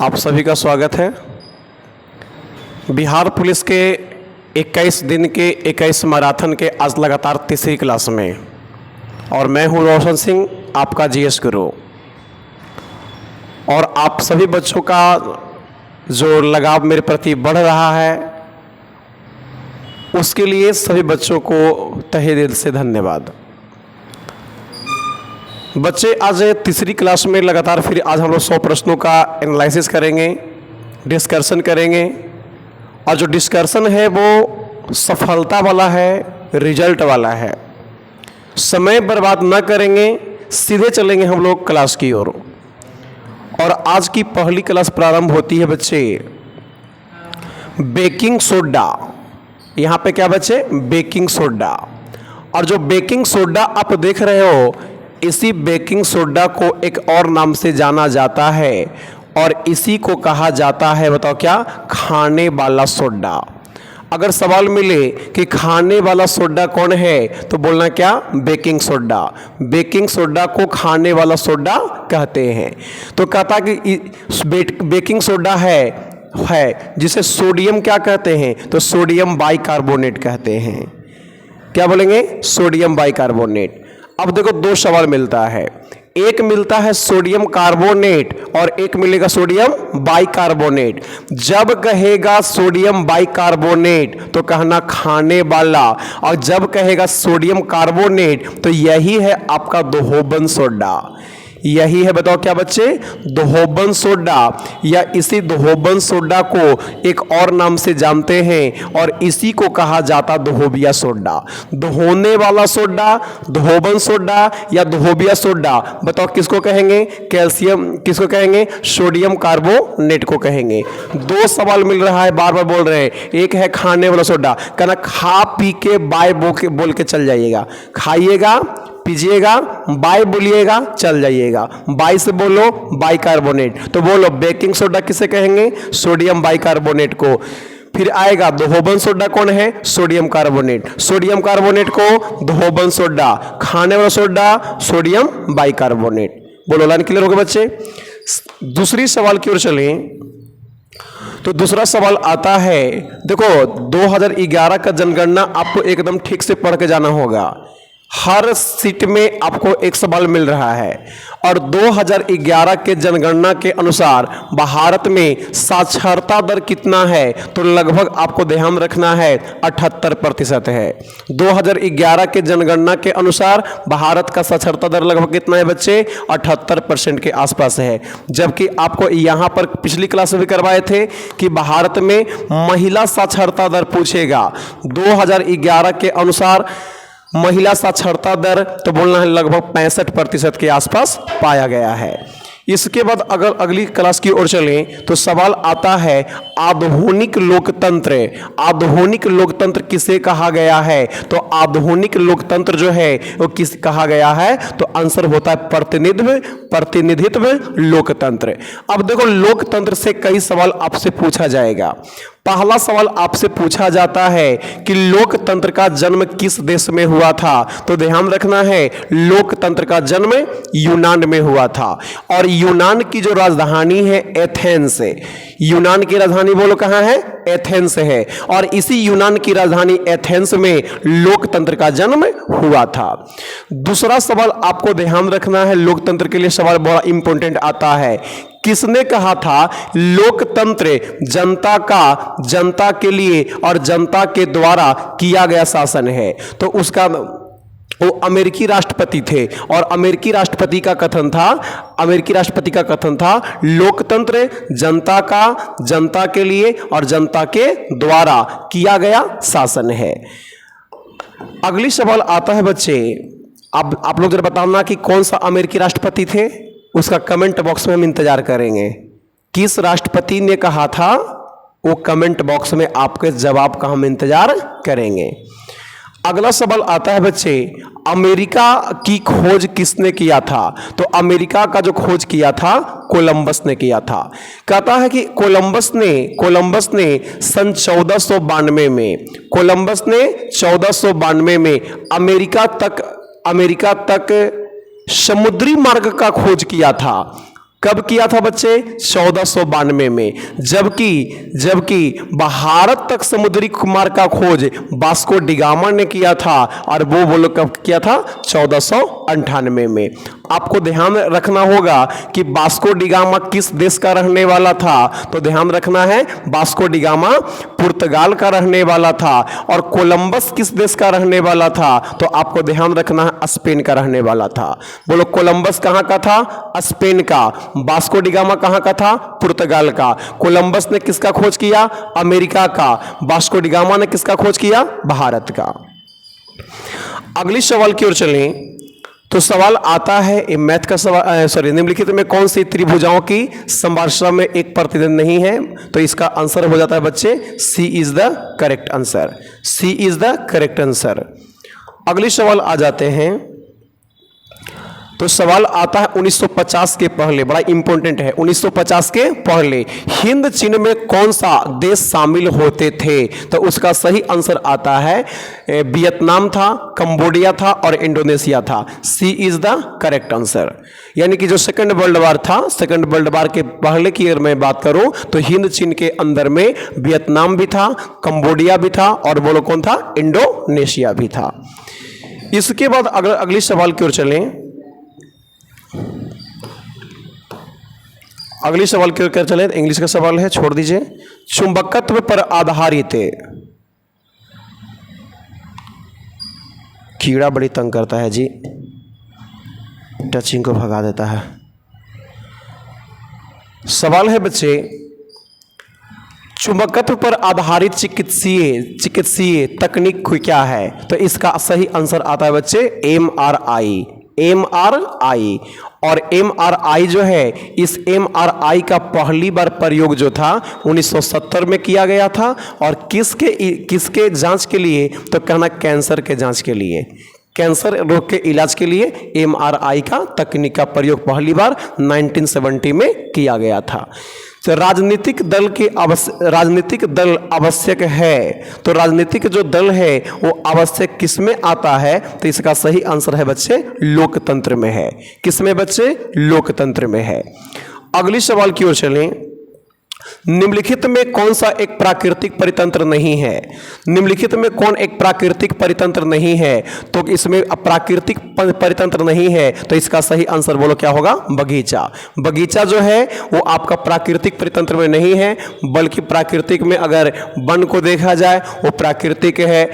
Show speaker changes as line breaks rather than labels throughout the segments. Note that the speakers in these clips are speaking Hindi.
आप सभी का स्वागत है। बिहार पुलिस के 21 दिन के 21 मैराथन के आज लगातार तीसरी क्लास में, और मैं हूं रोशन सिंह, आपका जीएस गुरु। और आप सभी बच्चों का जो लगाव मेरे प्रति बढ़ रहा है, उसके लिए सभी बच्चों को तहे दिल से धन्यवाद। बच्चे, आज तीसरी क्लास में लगातार फिर आज हम लोग 100 प्रश्नों का एनालिसिस करेंगे, डिस्कशन करेंगे। और जो डिस्कशन है वो सफलता वाला है, रिजल्ट वाला है। समय बर्बाद ना करेंगे, सीधे चलेंगे हम लोग क्लास की ओर। और आज की पहली क्लास प्रारंभ होती है बच्चे बेकिंग सोडा। यहाँ पे क्या बच्चे? Baking soda. और जो बेकिंग सोडा आप देख रहे हो, इसी बेकिंग सोडा को एक और नाम से जाना जाता है, और इसी को कहा जाता है, बताओ क्या? खाने वाला सोडा। अगर सवाल मिले कि खाने वाला सोडा कौन है, तो बोलना क्या? Baking soda. बेकिंग सोडा को खाने वाला सोडा कहते हैं। तो कहता कि बेकिंग सोडा है जिसे सोडियम क्या कहते हैं? तो सोडियम बाइकार्बोनेट कहते हैं। क्या बोलेंगे? Sodium bicarbonate. अब देखो, दो सवाल मिलता है, एक मिलता है सोडियम कार्बोनेट और एक मिलेगा सोडियम बाइकार्बोनेट। जब कहेगा सोडियम बाइकार्बोनेट तो कहना खाने वाला, और जब कहेगा सोडियम कार्बोनेट तो यही है आपका दोहोबन सोडा। यही है, बताओ क्या बच्चे? दोहोबन सोडा, या इसी दोहोबन सोडा को एक और नाम से जानते हैं, और इसी को कहा जाता दोहोबिया सोडा। दोहोने वाला सोडा, दोहोबन सोडा या दोहोबिया सोडा, बताओ किसको कहेंगे? कैल्शियम किसको कहेंगे? सोडियम कार्बोनेट को कहेंगे। दो सवाल मिल रहा है, बार बार बोल रहे हैं। एक है खाने वाला सोडा, कहना खा पी के बाय बोल के चल जाइएगा। खाइएगा, पीजिएगा, बाय बोलिएगा, चल जाइएगा। बाय से बोलो बाइकार्बोनेट, तो बोलो बेकिंग सोडा किसे कहेंगे? सोडियम बाइकार्बोनेट को। फिर आएगा दोहोबन सोडा कौन है? Sodium carbonate. सोडियम कार्बोनेट को दोहोबन सोडा, खाने वाला सोडा सोडियम बाइकार्बोनेट। बोलो, लाइन क्लियर हो गया बच्चे? दूसरी सवाल की ओर चलें तो दूसरा सवाल आता है, देखो 2011 का जनगणना आपको एकदम ठीक से पढ़ के जाना होगा। हर सीट में आपको एक सवाल मिल रहा है, और 2011 के जनगणना के अनुसार भारत में साक्षरता दर कितना है? तो लगभग आपको ध्यान रखना है 78% है। 2011 के जनगणना के अनुसार भारत का साक्षरता दर लगभग कितना है बच्चे? 78% के आसपास है। जबकि आपको यहाँ पर पिछली क्लास में भी करवाए थे कि भारत में महिला साक्षरता दर पूछेगा। 2011 के अनुसार महिला साक्षरता दर तो बोलना है लगभग 65% के आसपास पाया गया है। इसके बाद अगर अगली क्लास की ओर चलें तो सवाल आता है आधुनिक लोकतंत्र। आधुनिक लोकतंत्र किसे कहा गया है? तो आधुनिक लोकतंत्र जो है वो किस कहा गया है? तो आंसर होता है प्रतिनिधित्व लोकतंत्र। अब देखो, लोकतंत्र से कई सवाल आपसे पूछा जाएगा। पहला सवाल आपसे पूछा जाता है कि लोकतंत्र का जन्म किस देश में हुआ था? तो ध्यान रखना है, लोकतंत्र का जन्म यूनान में हुआ था। और यूनान की जो राजधानी है एथेंस है। यूनान की राजधानी बोलो कहाँ है? एथेंस है। और इसी यूनान की राजधानी एथेंस में लोकतंत्र का जन्म हुआ था। दूसरा सवाल आपको ध्यान रखना है, लोकतंत्र के लिए सवाल बड़ा इंपॉर्टेंट आता है। किसने कहा था लोकतंत्र जनता के लिए और जनता के द्वारा किया गया शासन है? तो उसका वो अमेरिकी राष्ट्रपति थे, और अमेरिकी राष्ट्रपति का कथन था लोकतंत्र जनता के लिए और जनता के द्वारा किया गया शासन है। अगली सवाल आता है बच्चे, अब आप लोग जरा बताना कि कौन सा अमेरिकी राष्ट्रपति थे? उसका कमेंट बॉक्स में हम इंतजार करेंगे। किस राष्ट्रपति ने कहा था, वो कमेंट बॉक्स में आपके जवाब का हम इंतजार करेंगे। अगला सवाल आता है बच्चे, अमेरिका की खोज किसने किया था? तो अमेरिका का जो खोज किया था कोलंबस ने किया था। कहता है कि कोलंबस ने सन 1492 में, कोलंबस ने 1492 में अमेरिका तक समुद्री मार्ग का खोज किया था। कब किया था बच्चे? 1492 में। जबकि भारत तक समुद्री मार्ग का खोज वास्को डिगामा ने किया था, और वो बोलो कब किया था? 1498 में। आपको ध्यान रखना होगा कि वास्को डिगामा किस देश का रहने वाला था, तो ध्यान रखना है वास्को डिगामा पुर्तगाल का रहने वाला था। और कोलंबस किस देश का रहने वाला था, तो आपको ध्यान रखना है स्पेन का रहने वाला था। बोलो कोलंबस कहां का था? स्पेन का। वास्को डिगामा कहां का था? पुर्तगाल का। कोलंबस ने किसका खोज किया? अमेरिका का। वास्को डिगामा ने किसका खोज किया? भारत का। अगली सवाल की ओर चलें तो सवाल आता है मैथ का सवाल, निम्नलिखित में कौन सी त्रिभुजाओं की संरचना में एक प्रतिबिंब नहीं है, तो इसका आंसर हो जाता है बच्चे C is the correct answer. C is the correct answer. अगली सवाल आ जाते हैं, तो सवाल आता है 1950 के पहले, बड़ा इंपॉर्टेंट है। 1950 के पहले हिंद चीन में कौन सा देश शामिल होते थे, तो उसका सही आंसर आता है वियतनाम था, कंबोडिया था और इंडोनेशिया था। सी इज द करेक्ट आंसर। यानी कि जो सेकंड वर्ल्ड वार था, सेकंड वर्ल्ड वार के पहले की अगर मैं बात करूं तो हिंद चीन के अंदर में वियतनाम भी था, कंबोडिया भी था और बोलो कौन था? इंडोनेशिया भी था। इसके बाद अगर अगली सवाल की ओर चलें, अगली सवाल की ओर चलें, इंग्लिश का सवाल है, छोड़ दीजिए। चुंबकत्व पर आधारित, कीड़ा बड़ी तंग करता है जी, टचिंग को भगा देता है। सवाल है बच्चे, चुंबकत्व पर आधारित चिकित्सीय तकनीक क्या है, तो इसका सही आंसर आता है बच्चे एमआरआई। एमआरआई। और एमआरआई जो है, इस एमआरआई का पहली बार प्रयोग जो था 1970 में किया गया था। और किसके जांच के लिए, तो कहना कैंसर के जांच के लिए, कैंसर रोग के इलाज के लिए एमआरआई का तकनीक का प्रयोग पहली बार 1970 में किया गया था। तो राजनीतिक दल आवश्यक है, तो राजनीतिक जो दल है वो आवश्यक किस में आता है, तो इसका सही आंसर है बच्चे लोकतंत्र में है। किस में बच्चे? लोकतंत्र में है। अगली सवाल की ओर चलें, निम्नलिखित में कौन सा एक प्राकृतिक परितंत्र नहीं है? निम्नलिखित में कौन एक प्राकृतिक परितंत्र नहीं है, तो इसमें प्राकृतिक परितंत्र नहीं है, तो इसका सही आंसर बोलो क्या होगा? बगीचा। बगीचा जो है वो आपका प्राकृतिक परितंत्र में नहीं है, बल्कि प्राकृतिक में अगर वन को देखा जाए वो प्राकृतिक है,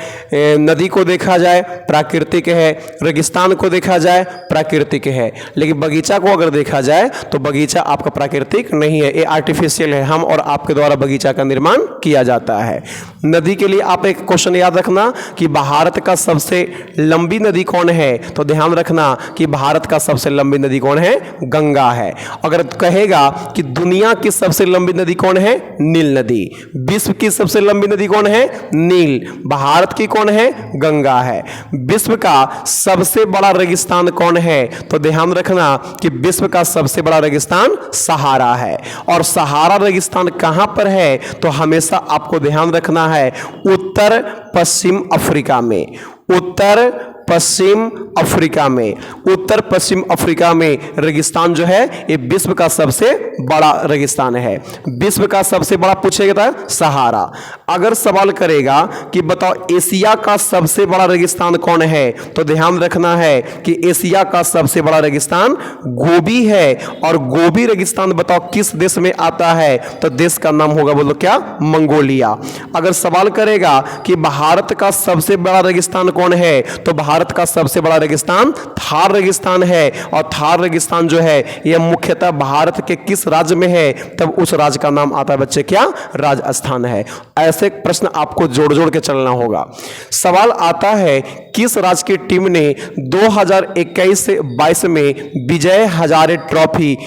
नदी को देखा जाए प्राकृतिक है, रेगिस्तान को देखा जाए प्राकृतिक है, लेकिन बगीचा को अगर देखा जाए तो बगीचा आपका प्राकृतिक नहीं है, ये आर्टिफिशियल है। हम और आपके द्वारा बगीचा का निर्माण किया जाता है। नदी के लिए आप एक क्वेश्चन याद रखना कि भारत का सबसे लंबी नदी कौन है, तो ध्यान रखना कि भारत का सबसे लंबी नदी कौन है? गंगा है। अगर कहेगा कि दुनिया की सबसे लंबी नदी कौन है? नील नदी। विश्व की सबसे लंबी नदी कौन है? नील। भारत की कौन है? गंगा है। विश्व का सबसे बड़ा रेगिस्तान कौन है, तो ध्यान रखना कि विश्व का सबसे बड़ा रेगिस्तान सहारा है। और सहारा रेगिस्तान कहां पर है, तो हमेशा आपको ध्यान रखना है उत्तर पश्चिम अफ्रीका में। उत्तर पश्चिम अफ्रीका में, उत्तर पश्चिम अफ्रीका में रेगिस्तान जो है ये विश्व का सबसे बड़ा रेगिस्तान है। विश्व का सबसे बड़ा पूछेगा सहारा। अगर सवाल करेगा कि बताओ एशिया का सबसे बड़ा रेगिस्तान कौन है, तो ध्यान रखना है कि एशिया का सबसे बड़ा रेगिस्तान गोबी है। और गोबी रेगिस्तान बताओ किस देश में आता है, तो देश का नाम होगा बोलो क्या? मंगोलिया। अगर सवाल करेगा कि भारत का सबसे बड़ा रेगिस्तान कौन है, तो भारत का सबसे बड़ा रेगिस्तान थार रेगिस्तान है। और थार रेगिस्तान जो है यह मुख्यतः भारत के किस राज्य में है, तब उस राज्य का नाम आता है बच्चे क्या? राजस्थान है। ऐसे प्रश्न आपको जोड़ जोड़ के चलना होगा। सवाल आता है किस राज्य की टीम ने 2021 से 22 में विजय हजारे ट्रॉफी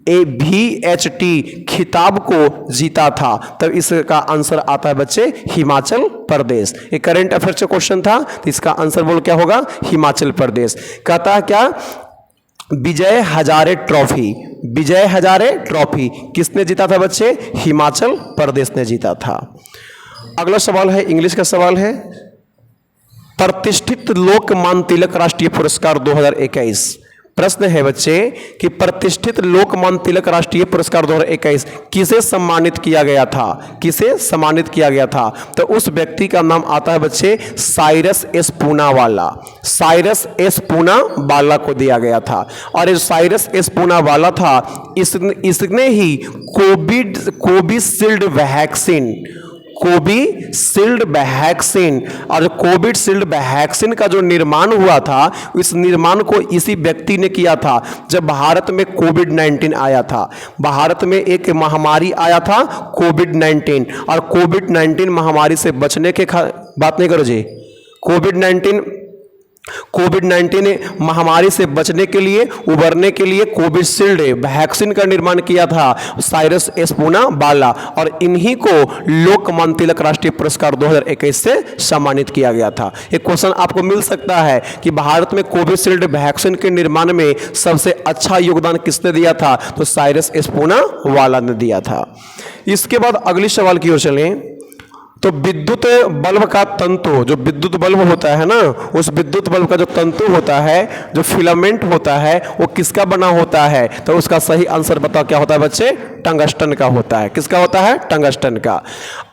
VHT खिताब को जीता था, तब इसका आंसर आता है बच्चे हिमाचल प्रदेश। ये करंट अफेयर्स का क्वेश्चन था, तो इसका आंसर बोल क्या होगा? हिमाचल प्रदेश। कहता है क्या? विजय हजारे ट्रॉफी। विजय हजारे ट्रॉफी किसने जीता था बच्चे? हिमाचल प्रदेश ने जीता था। अगला सवाल है, इंग्लिश का सवाल है, प्रतिष्ठित लोकमान्य तिलक राष्ट्रीय पुरस्कार 2021 प्रश्न है बच्चे कि प्रतिष्ठित लोकमान्य तिलक राष्ट्रीय पुरस्कार 2021 किसे सम्मानित किया गया था? किसे सम्मानित किया गया था? तो उस व्यक्ति का नाम आता है बच्चे Cyrus S Poonawalla. Cyrus S Poonawalla को दिया गया था। और ये साइरस एस पूनावाला था, इसने ही कोविशील्ड वैक्सीन और कोविशील्ड वैक्सीन का जो निर्माण हुआ था, इस निर्माण को इसी व्यक्ति ने किया था जब भारत में कोविड-19 आया था। भारत में एक महामारी आया था कोविड-19, और कोविड-19 महामारी से बचने के बात नहीं करो जी, कोविड-19 महामारी से बचने के लिए, उबरने के लिए कोविशील्ड वैक्सीन का निर्माण किया था साइरस एस पूनावाला, और इन्हीं को लोकमान्य तिलक राष्ट्रीय पुरस्कार 2021 से सम्मानित किया गया था। एक क्वेश्चन आपको मिल सकता है कि भारत में कोविशील्ड वैक्सीन के निर्माण में सबसे अच्छा योगदान किसने दिया था? तो साइरस एस पूनावाला ने दिया था। इसके बाद अगले सवाल की ओर चलें। तो विद्युत बल्ब का तंतु, जो विद्युत बल्ब होता है ना, उस विद्युत बल्ब का जो तंतु होता है, जो फिलामेंट होता है, वो किसका बना होता है? तो उसका सही आंसर बताओ क्या होता है बच्चे? टंगस्टन का होता है। किसका होता है? टंगस्टन का।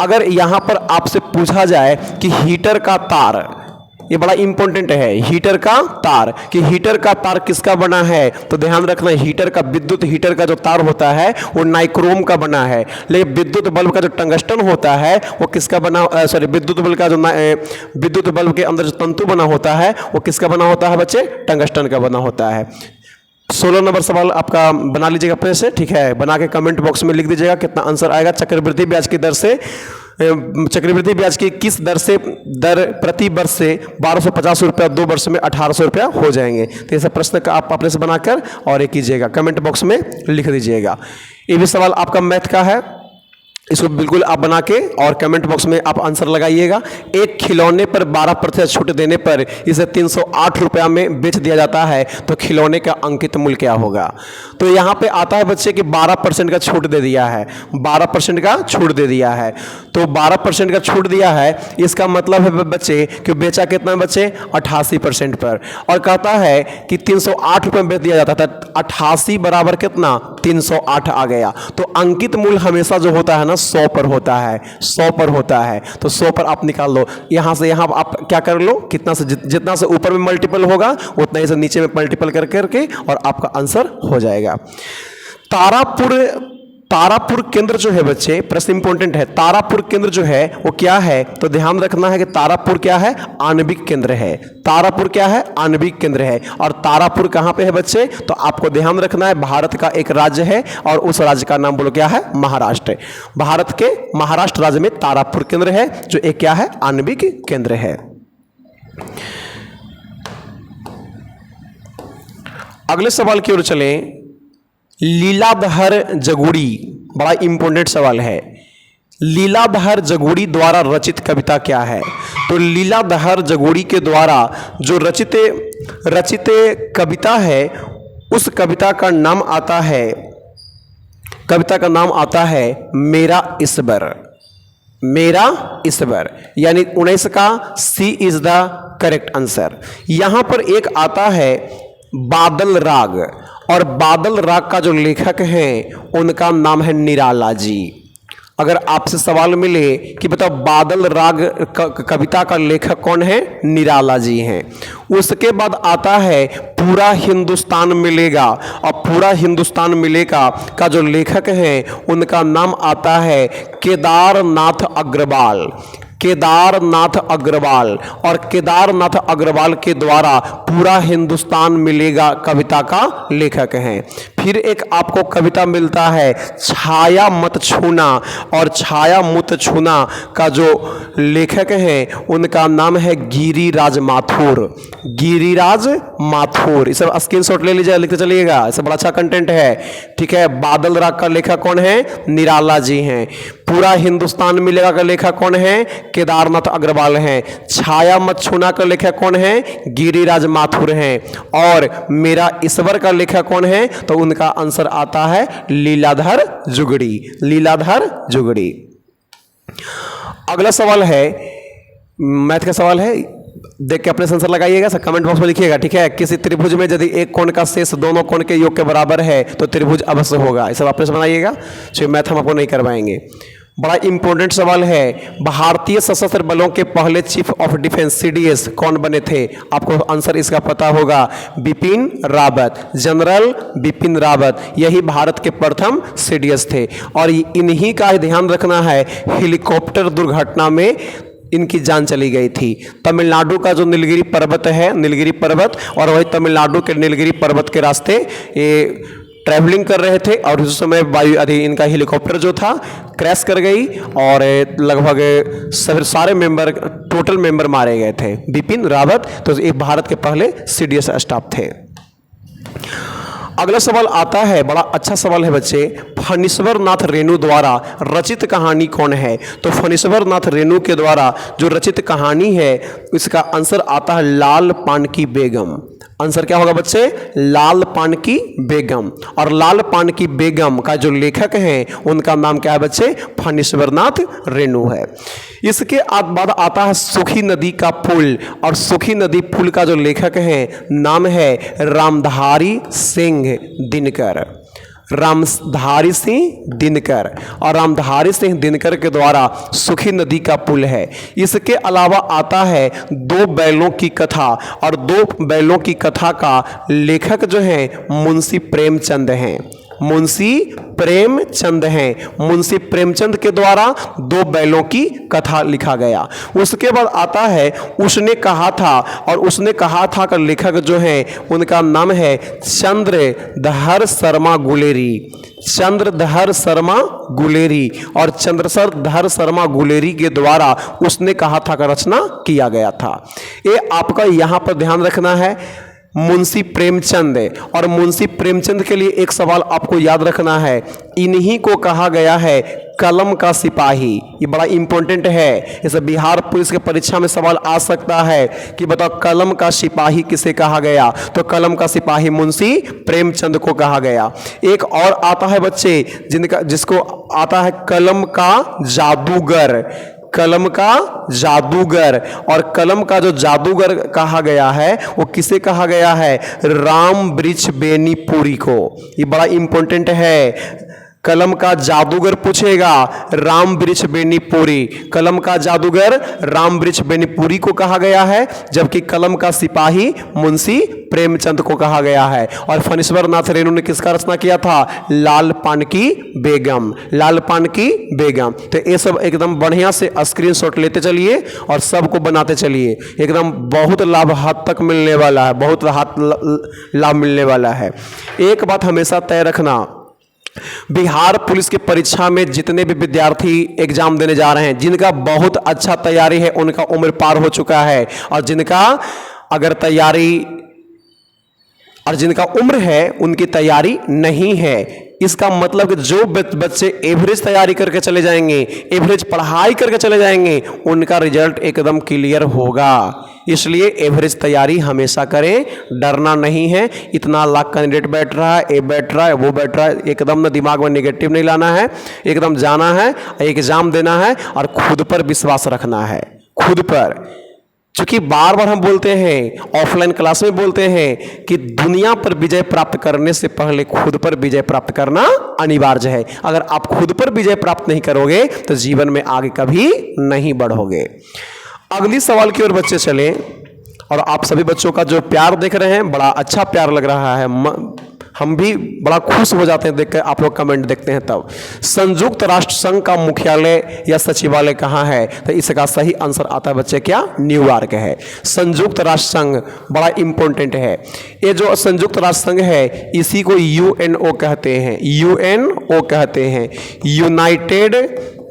अगर यहां पर आपसे पूछा जाए कि हीटर का तार, ये बड़ा इंपॉर्टेंट है, हीटर का तार, कि हीटर का तार किसका बना है? तो ध्यान रखना, हीटर का, विद्युत हीटर का जो तार होता है वो नाइक्रोम का बना है, लेकिन विद्युत बल्ब का जो टंगस्टन होता है वो किसका बना, सॉरी, विद्युत बल्ब का जो विद्युत बल्ब के अंदर जो तंतु बना होता है वो किसका बना होता है बच्चे? टंगस्टन का बना होता है। 16 नंबर सवाल आपका बना लीजिएगा अपने से, ठीक है? बना के कमेंट बॉक्स में लिख दीजिएगा कितना आंसर आएगा। चक्रवृद्धि ब्याज की दर से, चक्रवृद्धि ब्याज की किस दर से, दर प्रति वर्ष से 1250 रुपया 2 वर्ष में 1800 रुपया हो जाएंगे? तो ऐसा प्रश्न का आप अपने से बनाकर और एक कीजिएगा, कमेंट बॉक्स में लिख दीजिएगा। ये भी सवाल आपका मैथ का है, इसको बिल्कुल आप बना के और कमेंट बॉक्स में आप आंसर लगाइएगा। एक खिलौने पर 12% छूट देने पर इसे 308 रुपया में बेच दिया जाता है, तो खिलौने का अंकित मूल्य क्या होगा? तो यहाँ पे आता है बच्चे कि 12% का छूट दे दिया है, 12% का छूट दे दिया है। तो 12% का छूट दिया है, इसका मतलब है बच्चे कि बेचा कितना बच्चे? 88% पर, और कहता है कि 308 रुपये में बेच दिया जाता था, 88 बराबर कितना? 308 आ गया। तो अंकित मूल्य हमेशा जो होता है ना 100 पर होता है, 100 पर होता है। तो 100 पर आप निकाल लो, यहां से यहां आप क्या कर लो, कितना से जितना से ऊपर में मल्टीपल होगा उतना ही से नीचे में मल्टीपल कर करके और आपका आंसर हो जाएगा। तारापुर केंद्र जो है बच्चे, प्रश्न इंपॉर्टेंट है, तारापुर केंद्र जो है वो क्या है? तो ध्यान रखना है कि तारापुर क्या है? आणविक केंद्र है। तारापुर क्या है? आणविक केंद्र है। और तारापुर कहां पे है बच्चे? तो आपको ध्यान रखना है, भारत का एक राज्य है और उस राज्य का नाम बोलो क्या है? महाराष्ट्र। भारत के महाराष्ट्र राज्य में तारापुर केंद्र है, जो एक क्या है? आणविक केंद्र है। अगले सवाल की ओर चलें। लीलाधर जगुड़ी, बड़ा इंपॉर्टेंट सवाल है। लीलाधर जगुड़ी द्वारा रचित कविता क्या है? तो लीलाधर जगुड़ी के द्वारा जो रचित कविता है, उस कविता का नाम आता है, कविता का नाम आता है मेरा ईश्वर। मेरा ईश्वर, यानी 19 का सी इज द करेक्ट आंसर। यहां पर एक आता है बादल राग, और बादल राग का जो लेखक हैं उनका नाम है निराला जी। अगर आपसे सवाल मिले कि बताओ बादल राग कविता का लेखक कौन है? निराला जी हैं। उसके बाद आता है पूरा हिंदुस्तान मिलेगा, और पूरा हिंदुस्तान मिलेगा का जो लेखक हैं उनका नाम आता है केदारनाथ अग्रवाल। केदारनाथ अग्रवाल, और केदारनाथ अग्रवाल के द्वारा पूरा हिंदुस्तान मिलेगा कविता का लेखक हैं। फिर एक आपको कविता मिलता है छाया मत छूना, और छाया मत छूना का जो लेखक हैं उनका नाम है गिरिराज माथुर। गिरिराज माथुर, इसे स्क्रीनशॉट ले लीजिए, लिखते चलिएगा, इसे बड़ा अच्छा कंटेंट है, ठीक है। बादल राग का लेखक कौन है? निराला जी हैं। पूरा हिंदुस्तान मिलेगा का लेखक कौन है? केदारनाथ अग्रवाल हैं। छाया मत छूना का लेखक कौन है? गिरिराज माथुर हैं। और मेरा ईश्वर का लेखक कौन है? तो उनका आंसर आता है लीलाधर जुगड़ी। लीलाधर जुगड़ी। अगला सवाल है, मैथ का सवाल है, देख के अपने आंसर लगाइएगा, सब कमेंट बॉक्स में लिखिएगा, ठीक है। किसी त्रिभुज में यदि एक कोण का शेष दोनों कोण के योग के बराबर है तो त्रिभुज अवश्य होगा। ये सब अपने से बनाइएगा, तो मैथ हम आपको नहीं करवाएंगे। बड़ा इंपॉर्टेंट सवाल है, भारतीय सशस्त्र बलों के पहले चीफ ऑफ डिफेंस सीडीएस कौन बने थे? आपको आंसर इसका पता होगा, बिपिन रावत, जनरल बिपिन रावत, यही भारत के प्रथम सीडीएस थे। और इन्हीं का ध्यान रखना है, हेलीकॉप्टर दुर्घटना में इनकी जान चली गई थी। तमिलनाडु का जो नीलगिरी पर्वत है, नीलगिरी पर्वत, और वही तमिलनाडु के नीलगिरी पर्वत के रास्ते ये ट्रैवलिंग कर रहे थे और उस समय इनका हेलीकॉप्टर जो था क्रैश कर गई और लगभग सारे मेंबर, टोटल मेंबर मारे गए थे। बिपिन रावत तो ये भारत के पहले सीडीएस स्टाफ थे। अगला सवाल आता है, बड़ा अच्छा सवाल है बच्चे, फणीश्वर नाथ रेणु द्वारा रचित कहानी कौन है? तो फणीश्वर नाथ रेणु के द्वारा जो रचित कहानी है इसका आंसर आता है लाल पान की बेगम। आंसर क्या होगा बच्चे? लाल पान की बेगम। और लाल पान की बेगम का जो लेखक हैं उनका नाम क्या है बच्चे? फणीश्वर नाथ रेणु है। इसके बाद आता है सुखी नदी का पुल, और सुखी नदी पुल का जो लेखक है नाम है रामधारी सिंह दिनकर। रामधारी सिंह दिनकर, और रामधारी सिंह दिनकर के द्वारा सुखी नदी का पुल है। इसके अलावा आता है दो बैलों की कथा, और दो बैलों की कथा का लेखक जो है मुंशी प्रेमचंद हैं। मुंशी प्रेमचंद हैं। मुंशी प्रेमचंद के द्वारा दो बैलों की कथा लिखा गया। उसके बाद आता है उसने कहा था, और उसने कहा था का लेखक जो है उनका नाम है चंद्रधर शर्मा गुलेरी। चंद्रधर शर्मा गुलेरी, और चंद्रधर शर्मा गुलेरी के द्वारा उसने कहा था का रचना किया गया था। ये आपका यहाँ पर ध्यान रखना है, मुंशी प्रेमचंद। और मुंशी प्रेमचंद के लिए एक सवाल आपको याद रखना है, इन्हीं को कहा गया है कलम का सिपाही। ये बड़ा इंपॉर्टेंट है, इसे बिहार पुलिस के परीक्षा में सवाल आ सकता है कि बताओ कलम का सिपाही किसे कहा गया? तो कलम का सिपाही मुंशी प्रेमचंद को कहा गया। एक और आता है बच्चे जिसको आता है कलम का जादूगर। कलम का जादूगर, और कलम का जो जादूगर कहा गया है वो किसे कहा गया है? राम वृक्ष बेनीपुरी को। ये बड़ा इंपॉर्टेंट है, कलम का जादूगर पूछेगा राम वृक्ष बेनीपुरी। कलम का जादूगर राम वृक्ष बेनीपुरी को कहा गया है, जबकि कलम का सिपाही मुंशी प्रेमचंद को कहा गया है। और फणीश्वर नाथ रेणु ने किसका रचना किया था? लाल पान की बेगम। लाल पान की बेगम। तो ये सब एकदम बढ़िया से स्क्रीनशॉट लेते चलिए और सबको बनाते चलिए, एकदम बहुत लाभ हाथ तक मिलने वाला है, बहुत लाभ मिलने वाला है। एक बात हमेशा तय रखना, बिहार पुलिस की परीक्षा में जितने भी विद्यार्थी एग्जाम देने जा रहे हैं, जिनका बहुत अच्छा तैयारी है उनका उम्र पार हो चुका है, और जिनका अगर तैयारी और जिनका उम्र है उनकी तैयारी नहीं है, इसका मतलब कि जो बच्चे एवरेज तैयारी करके चले जाएंगे, एवरेज पढ़ाई करके चले जाएंगे, उनका रिजल्ट एकदम क्लियर होगा। इसलिए एवरेज तैयारी हमेशा करें, डरना नहीं है। इतना लाख कैंडिडेट बैठ रहा है, ये बैठ रहा है, वो बैठ रहा है, एकदम ना दिमाग में नेगेटिव नहीं लाना है, एकदम जाना है, एग्जाम देना है और खुद पर विश्वास रखना है, खुद पर। क्योंकि बार बार हम बोलते हैं, ऑफलाइन क्लास में बोलते हैं कि दुनिया पर विजय प्राप्त करने से पहले खुद पर विजय प्राप्त करना अनिवार्य है। अगर आप खुद पर विजय प्राप्त नहीं करोगे तो जीवन में आगे कभी नहीं बढ़ोगे। अगली सवाल की ओर बच्चे चलें, और आप सभी बच्चों का जो प्यार देख रहे हैं बड़ा अच्छा प्यार लग रहा है, हम भी बड़ा खुश हो जाते हैं देखकर आप लोग कमेंट देखते हैं तब। संयुक्त राष्ट्र संघ का मुख्यालय या सचिवालय कहाँ है? तो इसका सही आंसर आता है बच्चे क्या? न्यूयॉर्क है। संयुक्त राष्ट्र संघ बड़ा इंपॉर्टेंट है। ये जो संयुक्त राष्ट्र संघ है इसी को यूएनओ कहते हैं, यूएनओ कहते हैं, United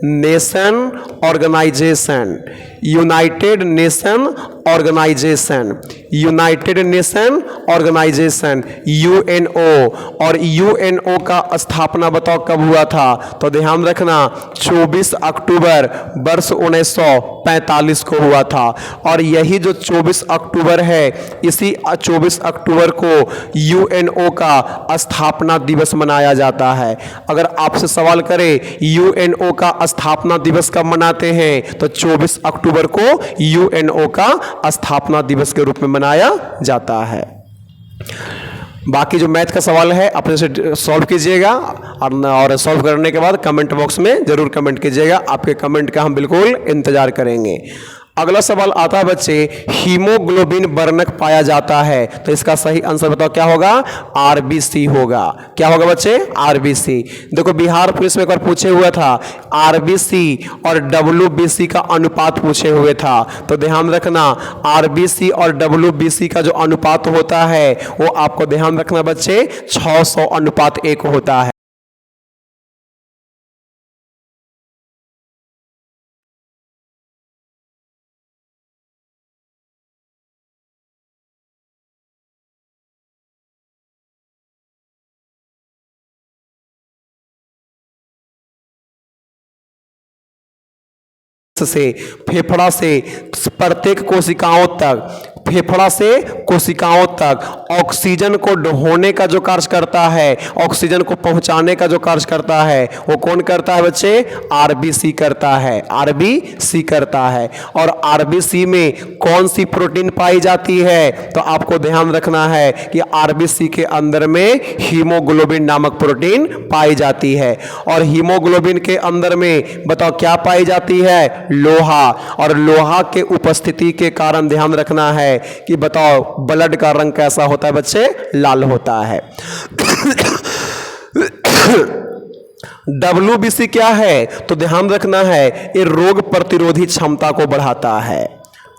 Nation Organisation. United Nation Organisation, United Nation Organisation, UNO. और यूएनओ का स्थापना बताओ कब हुआ था? तो ध्यान रखना 24 अक्टूबर वर्ष 1945 को हुआ था। और यही जो 24 अक्टूबर है, इसी 24 अक्टूबर को यूएनओ का स्थापना दिवस मनाया जाता है। अगर आपसे सवाल करें यूएनओ का स्थापना दिवस कब मनाते हैं तो 24 अक्टूबर अक्टूबर को यूएनओ का स्थापना दिवस के रूप में मनाया जाता है। बाकी जो मैथ का सवाल है अपने से सॉल्व कीजिएगा और सॉल्व करने के बाद कमेंट बॉक्स में जरूर कमेंट कीजिएगा। आपके कमेंट का हम बिल्कुल इंतजार करेंगे। अगला सवाल आता है बच्चे, हीमोग्लोबिन वर्णक पाया जाता है, तो इसका सही आंसर बताओ क्या होगा? आरबीसी होगा। क्या होगा बच्चे? आरबीसी। देखो बिहार पुलिस में एक बार पूछे हुआ था, आरबीसी और डब्ल्यूबीसी का अनुपात पूछे हुए था, तो ध्यान रखना आरबीसी और डब्ल्यूबीसी का जो अनुपात होता है वो आपको ध्यान रखना बच्चे 600:1 होता है। से फेफड़ा से प्रत्येक कोशिकाओं तक, फेफड़ा से कोशिकाओं तक ऑक्सीजन को ढोने का जो कार्य करता है, ऑक्सीजन को पहुंचाने का जो कार्य करता है, वो कौन करता है बच्चे? आरबीसी करता है। आरबीसी करता है। और आरबीसी में कौन सी प्रोटीन पाई जाती है? तो आपको ध्यान रखना है कि आरबीसी के अंदर में हीमोग्लोबिन नामक प्रोटीन पाई जाती है। और हीमोग्लोबिन के अंदर में बताओ क्या पाई जाती है? लोहा। और लोहा के उपस्थिति के कारण ध्यान रखना है कि बताओ ब्लड का रंग कैसा होता है बच्चे? लाल होता है। डब्ल्यूबीसी क्या है? तो ध्यान रखना है ये रोग प्रतिरोधी क्षमता को बढ़ाता है।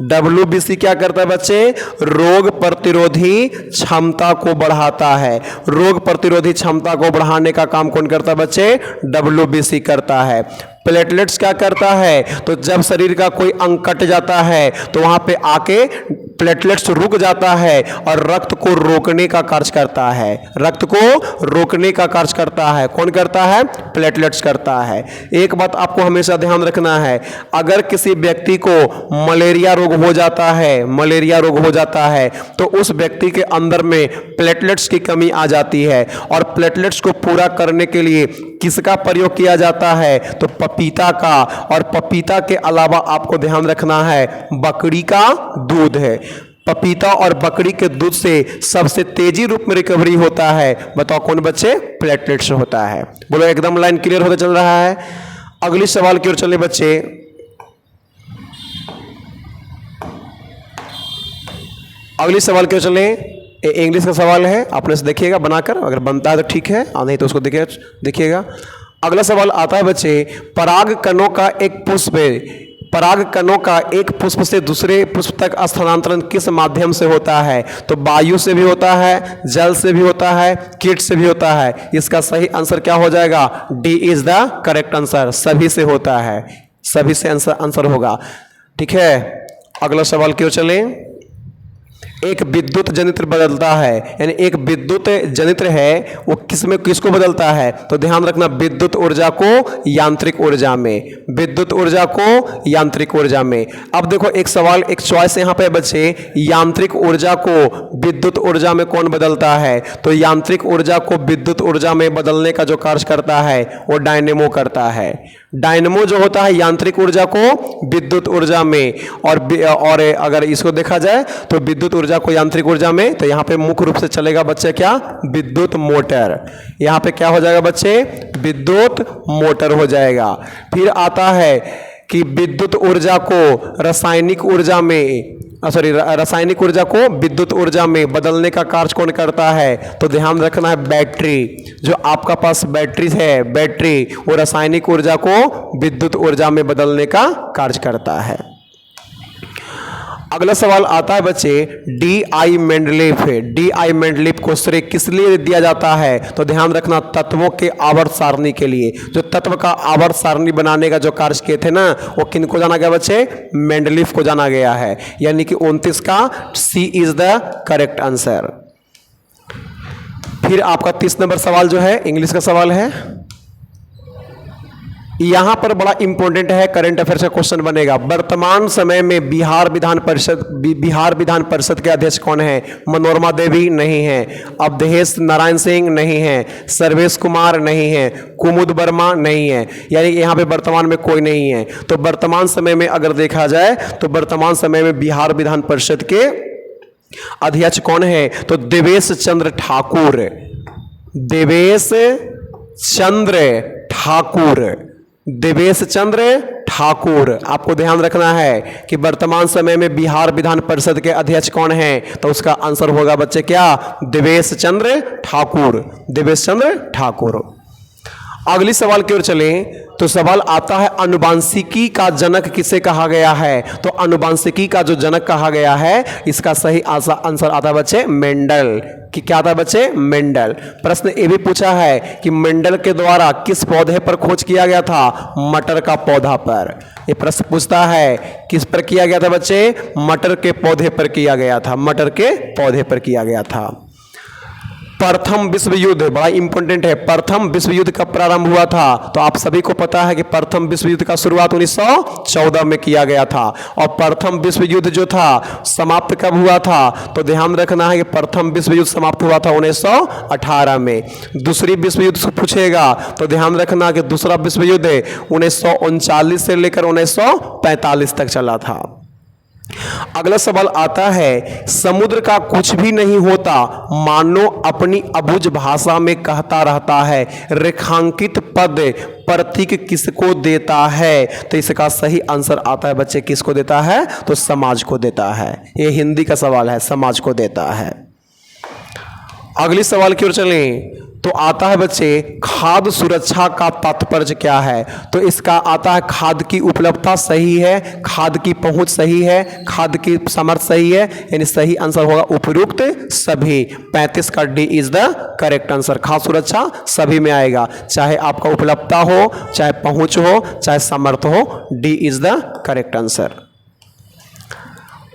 डब्ल्यूबीसी क्या करता है बच्चे? रोग प्रतिरोधी क्षमता को बढ़ाता है। रोग प्रतिरोधी क्षमता को बढ़ाने का काम कौन करता है बच्चे? डब्ल्यूबीसी करता है। प्लेटलेट्स क्या करता है? तो जब शरीर का कोई अंग कट जाता है तो वहां पे आके प्लेटलेट्स रुक जाता है और रक्त को रोकने का कार्य करता है। रक्त को रोकने का कार्य करता है। कौन करता है? प्लेटलेट्स करता है। एक बात आपको हमेशा ध्यान रखना है, अगर किसी व्यक्ति को मलेरिया रोग हो जाता है, मलेरिया रोग हो जाता है तो उस व्यक्ति के अंदर में प्लेटलेट्स की कमी आ जाती है। और प्लेटलेट्स को पूरा करने के लिए किसका प्रयोग किया जाता है? तो पपीता का। और पपीता के अलावा आपको ध्यान रखना है बकरी का दूध है। पपीता और बकरी के दूध से सबसे तेजी रूप में रिकवरी होता है। बताओ कौन बच्चे? प्लेटलेट्स होता है। बोलो एकदम लाइन क्लियर होता चल रहा है। अगली सवाल की ओर चले बच्चे। अगली सवाल की ओर चले। इंग्लिश का सवाल है, अपने से देखिएगा बनाकर, अगर बनता है तो ठीक है, नहीं तो उसको देखिएगा। अगला सवाल आता है बच्चे, पराग कणों का एक पुष्प, पराग कणों का एक पुष्प से दूसरे पुष्प तक स्थानांतरण किस माध्यम से होता है? तो वायु से भी होता है, जल से भी होता है, कीट से भी होता है। इसका सही आंसर क्या हो जाएगा? D is the correct answer. सभी से होता है, सभी से आंसर होगा। ठीक है, अगला सवाल की ओर चलें। एक विद्युत जनित्र बदलता है, यानी एक विद्युत जनित्र है वो किसको बदलता है? तो ध्यान रखना विद्युत ऊर्जा को यांत्रिक ऊर्जा में, विद्युत ऊर्जा को यांत्रिक ऊर्जा में। अब देखो एक सवाल, एक चॉइस यहाँ पे बच्चे, यांत्रिक ऊर्जा को विद्युत ऊर्जा में कौन बदलता है? तो यांत्रिक ऊर्जा को विद्युत ऊर्जा में बदलने का जो कार्य करता है वो डायनेमो करता है। डायनेमो जो होता है यांत्रिक ऊर्जा को विद्युत ऊर्जा में, और अगर इसको देखा जाए तो विद्युत ऊर्जा को यांत्रिक ऊर्जा में, तो यहां पे मुख्य रूप से चलेगा बच्चे क्या? विद्युत मोटर। यहां पे क्या हो जाएगा बच्चे? विद्युत मोटर हो जाएगा। फिर आता है कि विद्युत ऊर्जा को रासायनिक ऊर्जा में, रासायनिक ऊर्जा को विद्युत ऊर्जा में बदलने का कार्य कौन करता है? तो ध्यान रखना है बैटरी। जो आपका पास बैटरी है, बैटरी वो रासायनिक ऊर्जा को विद्युत ऊर्जा में बदलने का कार्य करता है। अगला सवाल आता है बच्चे, D I Mendeleev. D I Mendeleev को श्रेय किस लिए दिया जाता है? तो ध्यान रखना तत्वों के आवर्त सारणी के लिए। जो तत्व का आवर्त सारणी बनाने का जो कार्य किए थे ना, वो किन को जाना गया बच्चे? मेंडलीफ को जाना गया है। यानी कि 29 का सी इज द करेक्ट आंसर। फिर आपका 30 नंबर सवाल जो है इंग्लिश का सवाल है। यहां पर बड़ा इंपॉर्टेंट है, करंट अफेयर्स का क्वेश्चन बनेगा। वर्तमान समय में बिहार विधान परिषद के अध्यक्ष कौन है? मनोरमा देवी नहीं है, अवधेश नारायण सिंह नहीं है, सर्वेश कुमार नहीं है, कुमुद वर्मा नहीं है, यानी यहां पे वर्तमान में कोई नहीं है। तो वर्तमान समय में अगर देखा जाए तो वर्तमान समय में बिहार विधान परिषद के अध्यक्ष कौन है? तो देवेश चंद्र ठाकुर, देवेश चंद्र ठाकुर, देवेश चंद्र ठाकुर। आपको ध्यान रखना है कि वर्तमान समय में बिहार विधान परिषद के अध्यक्ष कौन है? तो उसका आंसर होगा बच्चे क्या? देवेश चंद्र ठाकुर, देवेश चंद्र ठाकुर। अगली सवाल की ओर चलें तो सवाल आता है अनुवांशिकी का जनक किसे कहा गया है? तो अनुवांशिकी का जो जनक कहा गया है इसका सही आंसर आता है बच्चे मेंडल। कि क्या आता है बच्चे? मेंडल। प्रश्न ये भी पूछा है कि मेंडल के द्वारा किस पौधे पर खोज किया गया था? मटर का पौधा पर। ये प्रश्न पूछता है किस पर किया गया था बच्चे? मटर के पौधे पर किया गया था, मटर के पौधे पर किया गया था। प्रथम विश्व युद्ध बड़ा इंपॉर्टेंट है। प्रथम विश्व युद्ध कब प्रारंभ हुआ था? तो आप सभी को पता है कि प्रथम विश्व युद्ध का शुरुआत 1914 में किया गया था। और प्रथम विश्व युद्ध जो था समाप्त कब हुआ था? तो ध्यान रखना है कि प्रथम विश्व युद्ध समाप्त हुआ था 1918 में। दूसरी विश्व युद्ध से पूछेगा तो ध्यान रखना कि दूसरा विश्व युद्ध 1939 से लेकर 1945 तक चला था। अगला सवाल आता है समुद्र का कुछ भी नहीं होता मानो अपनी अबुझ भाषा में कहता रहता है, रेखांकित पद प्रतीक किसको देता है? तो इसका सही आंसर आता है बच्चे किसको देता है? तो समाज को देता है। ये हिंदी का सवाल है, समाज को देता है। अगली सवाल की ओर चलें तो आता है बच्चे खाद्य सुरक्षा का तात्पर्य क्या है? तो इसका आता है खाद्य की उपलब्धता सही है, खाद्य की पहुंच सही है, खाद्य की सामर्थ्य सही है, यानी सही आंसर होगा उपयुक्त सभी। 35 का D is the correct answer. खाद्य सुरक्षा सभी में आएगा, चाहे आपका उपलब्धता हो, चाहे पहुंच हो, चाहे सामर्थ्य हो, D is the correct answer.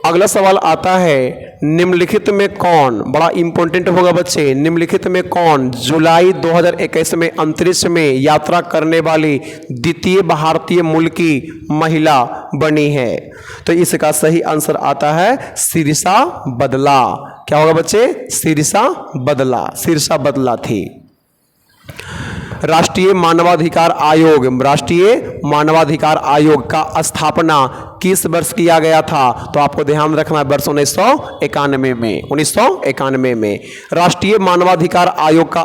अगला सवाल आता है निम्नलिखित में कौन, बड़ा इंपॉर्टेंट होगा बच्चे, निम्नलिखित में कौन जुलाई 2021 में अंतरिक्ष में यात्रा करने वाली द्वितीय भारतीय मूल की महिला बनी है? तो इसका सही आंसर आता है शीर्षा बदला। क्या होगा बच्चे? शीर्षा बदला, शीर्षा बदला थी। राष्ट्रीय मानवाधिकार आयोग, राष्ट्रीय मानवाधिकार आयोग का स्थापना किस वर्ष किया गया था? तो आपको ध्यान रखना है वर्ष 1991 में, 1991 में। राष्ट्रीय मानवाधिकार आयोग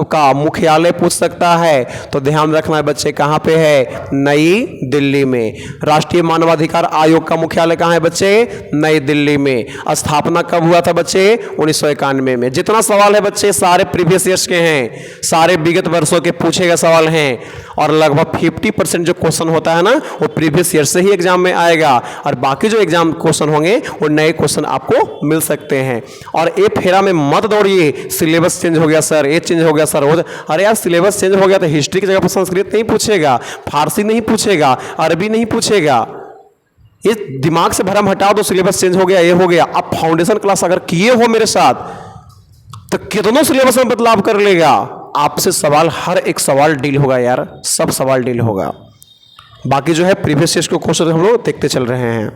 का मुख्यालय पूछ सकता है तो ध्यान रखना है बच्चे कहाँ पे है? नई दिल्ली में। राष्ट्रीय मानवाधिकार आयोग का मुख्यालय कहाँ है बच्चे? नई दिल्ली में। स्थापना कब हुआ था बच्चे? 1991 में। जितना सवाल है बच्चे सारे प्रीवियस ईयर्स के हैं, सारे विगत वर्षों के पूछेगा सवाल हैं, और लगभग 50% जो क्वेश्चन होता है ना वो प्रीवियस ईयर से ही एग्जाम में आएगा, और बाकी जो एग्जाम क्वेश्चन होंगे वो नए क्वेश्चन आपको मिल सकते हैं। और ये फेरा में मत दौड़िए सिलेबस चेंज हो गया सर, ये चेंज हो गया सर, वो अरे यार सिलेबस चेंज हो गया तो हिस्ट्री की जगह पर संस्कृत नहीं पूछेगा, फारसी नहीं पूछेगा, अरबी नहीं पूछेगा। ये दिमाग से भरम हटाओ तो सिलेबस चेंज हो गया, ये हो गया। अब फाउंडेशन क्लास अगर किए हो मेरे साथ तो कितनों सिलेबस में बदलाव कर लेगा। आपसे सवाल, हर एक सवाल डील होगा यार, सब सवाल डील होगा। बाकी जो है प्रीवियस ईयर को क्वेश्चन हम लोग देखते चल रहे हैं।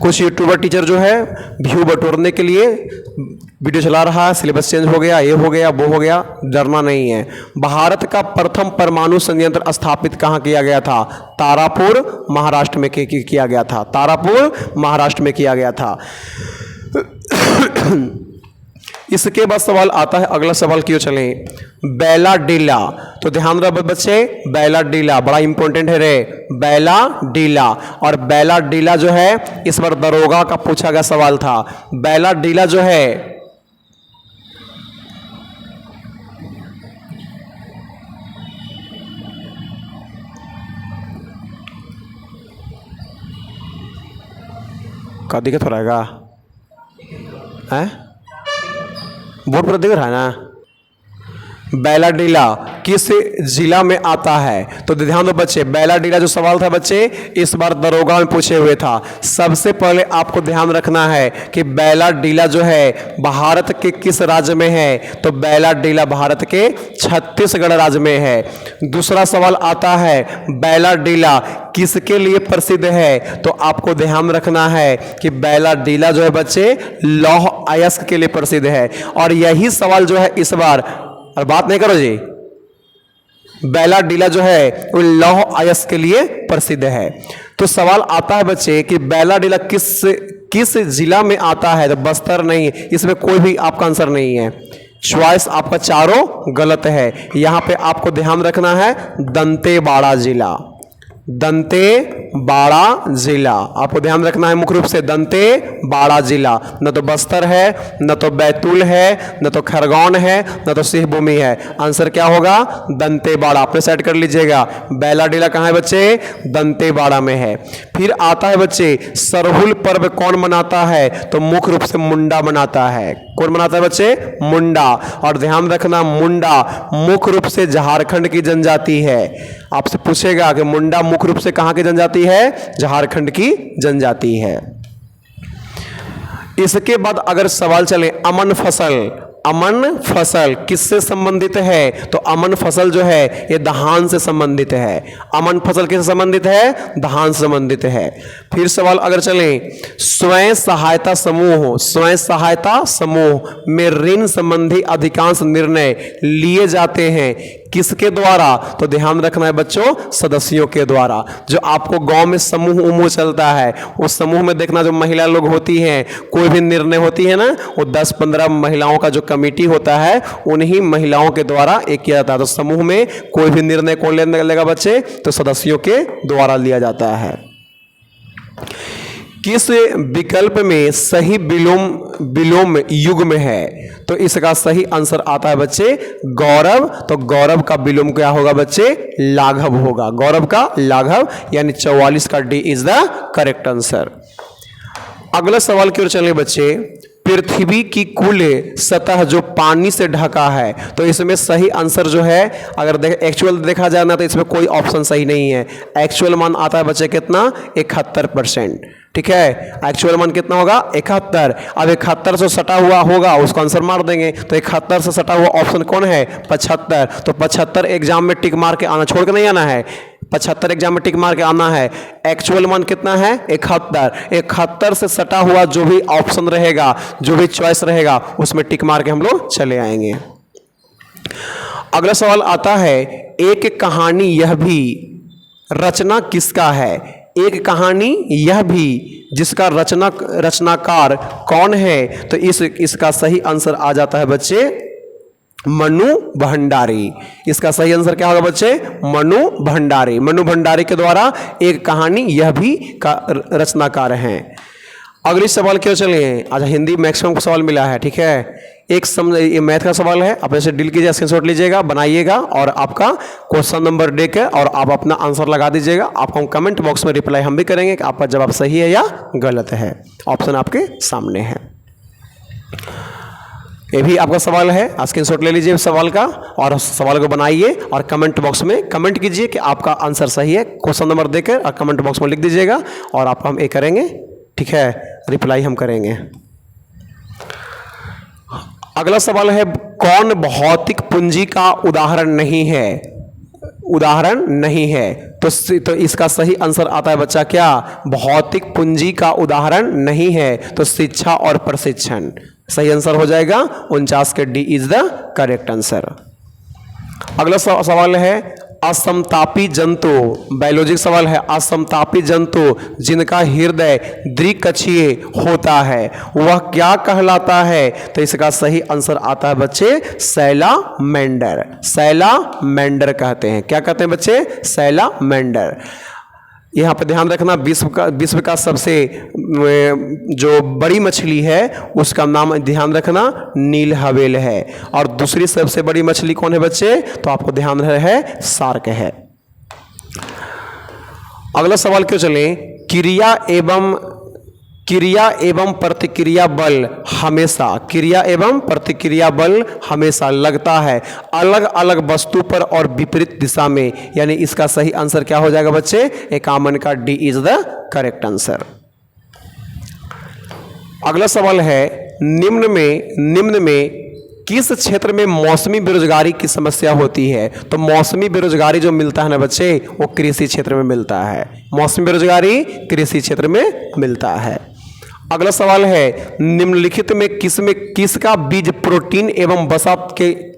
कुछ यूट्यूबर टीचर जो है व्यू बटोरने के लिए वीडियो चला रहा है, सिलेबस चेंज हो गया, ये हो गया, वो हो गया, डरना नहीं है। भारत का प्रथम परमाणु संयंत्र स्थापित कहाँ किया गया था? तारापुर महाराष्ट्र में किया गया था, तारापुर महाराष्ट्र में किया गया था। इसके बाद सवाल आता है, अगला सवाल क्यों चलें, बैला डीला। तो ध्यान रखो बच्चे, बैला डीला बड़ा इंपॉर्टेंट है रे, बैला डीला। और बैला डीला जो है इस बार दरोगा का पूछा गया सवाल था। बैला डीला जो है का दिक्कत हो रहेगा है, बोर्ड पर दिख रहा है ना? बैलाडीला किस जिला में आता है? तो ध्यान दो बच्चे, बैलाडीला जो सवाल था बच्चे इस बार दरोगा में पूछे हुए था। सबसे पहले आपको ध्यान रखना है कि बैलाडीला जो है भारत के किस राज्य में है? तो बैलाडीला भारत के छत्तीसगढ़ राज्य में है। दूसरा सवाल आता है बैलाडीला किसके लिए प्रसिद्ध है? तो आपको ध्यान रखना है कि बैलाडीला जो है बच्चे लौह अयस्क के लिए प्रसिद्ध है। और यही सवाल जो है इस बार, और बात नहीं करो जी, बैलाडीला जो है वो लौह अयस्क के लिए प्रसिद्ध है। तो सवाल आता है बच्चे कि बैलाडीला किस जिला में आता है? तो बस्तर नहीं, इसमें कोई भी आपका आंसर नहीं है। चॉइस आपका चारों गलत है। यहां पे आपको ध्यान रखना है दंतेवाड़ा जिला, दंतेवाड़ा जिला आपको ध्यान रखना है मुख्य रूप से, दंतेवाड़ा जिला। न तो बस्तर है, न तो बैतूल है, न तो खरगोन है, न तो सिंहभूमि है। आंसर क्या होगा? दंतेवाड़ा। आपने सेट कर लीजिएगा। बैलाडीला कहाँ है बच्चे? दंतेवाड़ा में है। फिर आता है बच्चे सरहुल पर्व कौन मनाता है? तो मुख्य रूप से मुंडा मनाता है। कौन मनाता है बच्चे? मुंडा। और ध्यान रखना मुंडा मुख्य रूप से झारखंड की जनजाति है। आपसे पूछेगा कि मुंडा मुख्य रूप से कहां की जनजाति है? झारखंड की जनजाति है। इसके बाद अगर सवाल चले अमन फसल, अमन फसल किससे संबंधित है? तो अमन फसल जो है ये धान से संबंधित है। अमन फसल किससे संबंधित है? धान से संबंधित है। फिर सवाल अगर चले स्वयं सहायता समूह, स्वयं सहायता समूह में ऋण संबंधी अधिकांश निर्णय लिए जाते हैं किसके द्वारा? तो ध्यान रखना है बच्चों सदस्यों के द्वारा। जो आपको गांव में समूह चलता है उस समूह में देखना जो महिला लोग होती हैं, कोई भी निर्णय होती है ना, वो 10-15 महिलाओं का जो कमेटी होता है उन्हीं महिलाओं के द्वारा एक किया जाता है। तो समूह में कोई भी निर्णय कौन लेने लेगा बच्चे? तो सदस्यों के द्वारा लिया जाता है। किस विकल्प में सही विलोम युग्म है? तो इसका सही आंसर आता है बच्चे गौरव। तो गौरव का विलोम क्या होगा बच्चे? लाघव होगा। गौरव का लाघव यानी 44 का D is the correct answer. अगला सवाल की ओर चलें बच्चे। पृथ्वी की कुल सतह जो पानी से ढका है, तो इसमें सही आंसर जो है अगर एक्चुअल देखा जाए ना तो इसमें कोई ऑप्शन सही नहीं है। एक्चुअल मान आता है बच्चे कितना? 71%। ठीक है, एक्चुअल मान कितना होगा? 71। अब 71 से सटा हुआ होगा उसको आंसर मार देंगे। तो 71 से सटा हुआ ऑप्शन कौन है? 75। तो 75 एग्जाम में टिक मार के आना, छोड़ के नहीं आना है। 75 एग्जाम में टिक मार के आना है। एक्चुअल मान कितना है? 71। 71 से सटा हुआ जो भी ऑप्शन रहेगा, जो भी चॉइस रहेगा, उसमें टिक मार के हम लोग चले आएंगे। अगला सवाल आता है एक कहानी यह भी रचना किसका है? एक कहानी यह भी जिसका रचनाकार कौन है? तो इसका सही आंसर आ जाता है बच्चे मनु भंडारी। इसका सही आंसर क्या होगा बच्चे? मनु भंडारी। मनु भंडारी के द्वारा एक कहानी यह भी का रचनाकार हैं। अगले सवाल क्यों चलिए। आज हिंदी मैक्सिमम को सवाल मिला है। ठीक है, ये मैथ का सवाल है। आप ऐसे डील कीजिए, स्क्रीनशॉट लीजिएगा, बनाइएगा और आपका क्वेश्चन नंबर देकर और आप अपना आंसर लगा दीजिएगा। आपको हम कमेंट बॉक्स में रिप्लाई हम भी करेंगे कि आपका जवाब सही है या गलत है। ऑप्शन आपके सामने है। ये भी आपका सवाल है, स्क्रीनशॉट ले लीजिए सवाल का और सवाल को बनाइए और कमेंट बॉक्स में कमेंट कीजिए कि आपका आंसर सही है। क्वेश्चन नंबर देकर और कमेंट बॉक्स में लिख दीजिएगा और आपको हम ये करेंगे। ठीक है, रिप्लाई हम करेंगे। अगला सवाल है कौन भौतिक पूंजी का उदाहरण नहीं है? उदाहरण नहीं है तो इसका सही आंसर आता है बच्चा क्या? भौतिक पूंजी का उदाहरण नहीं है तो शिक्षा और प्रशिक्षण सही आंसर हो जाएगा। 49 के D is the correct answer. अगला सवाल है असमतापी जंतु, बायोलॉजिक सवाल है। असमतापी जंतु जिनका हृदय द्विकक्षीय होता है वह क्या कहलाता है? तो इसका सही आंसर आता है बच्चे सैलामेंडर। सैलामेंडर कहते हैं। क्या कहते हैं बच्चे? सैलामेंडर। यहाँ पे ध्यान रखना विश्व का सबसे जो बड़ी मछली है उसका नाम ध्यान रखना नील हवेल है। और दूसरी सबसे बड़ी मछली कौन है बच्चे? तो आपको ध्यान है शार्क है। अगला सवाल क्यों चले। क्रिया एवं क्रिया एवं प्रतिक्रिया बल हमेशा, क्रिया एवं प्रतिक्रिया बल हमेशा लगता है अलग अलग वस्तु पर और विपरीत दिशा में, यानी इसका सही आंसर क्या हो जाएगा बच्चे? 51 का D is the correct answer. अगला सवाल है, निम्न में किस क्षेत्र में मौसमी बेरोजगारी की समस्या होती है? तो मौसमी बेरोजगारी जो मिलता है ना बच्चे, वो कृषि क्षेत्र में मिलता है। मौसमी बेरोजगारी कृषि क्षेत्र में मिलता है। अगला सवाल है, निम्नलिखित में किसका बीज प्रोटीन एवं वसा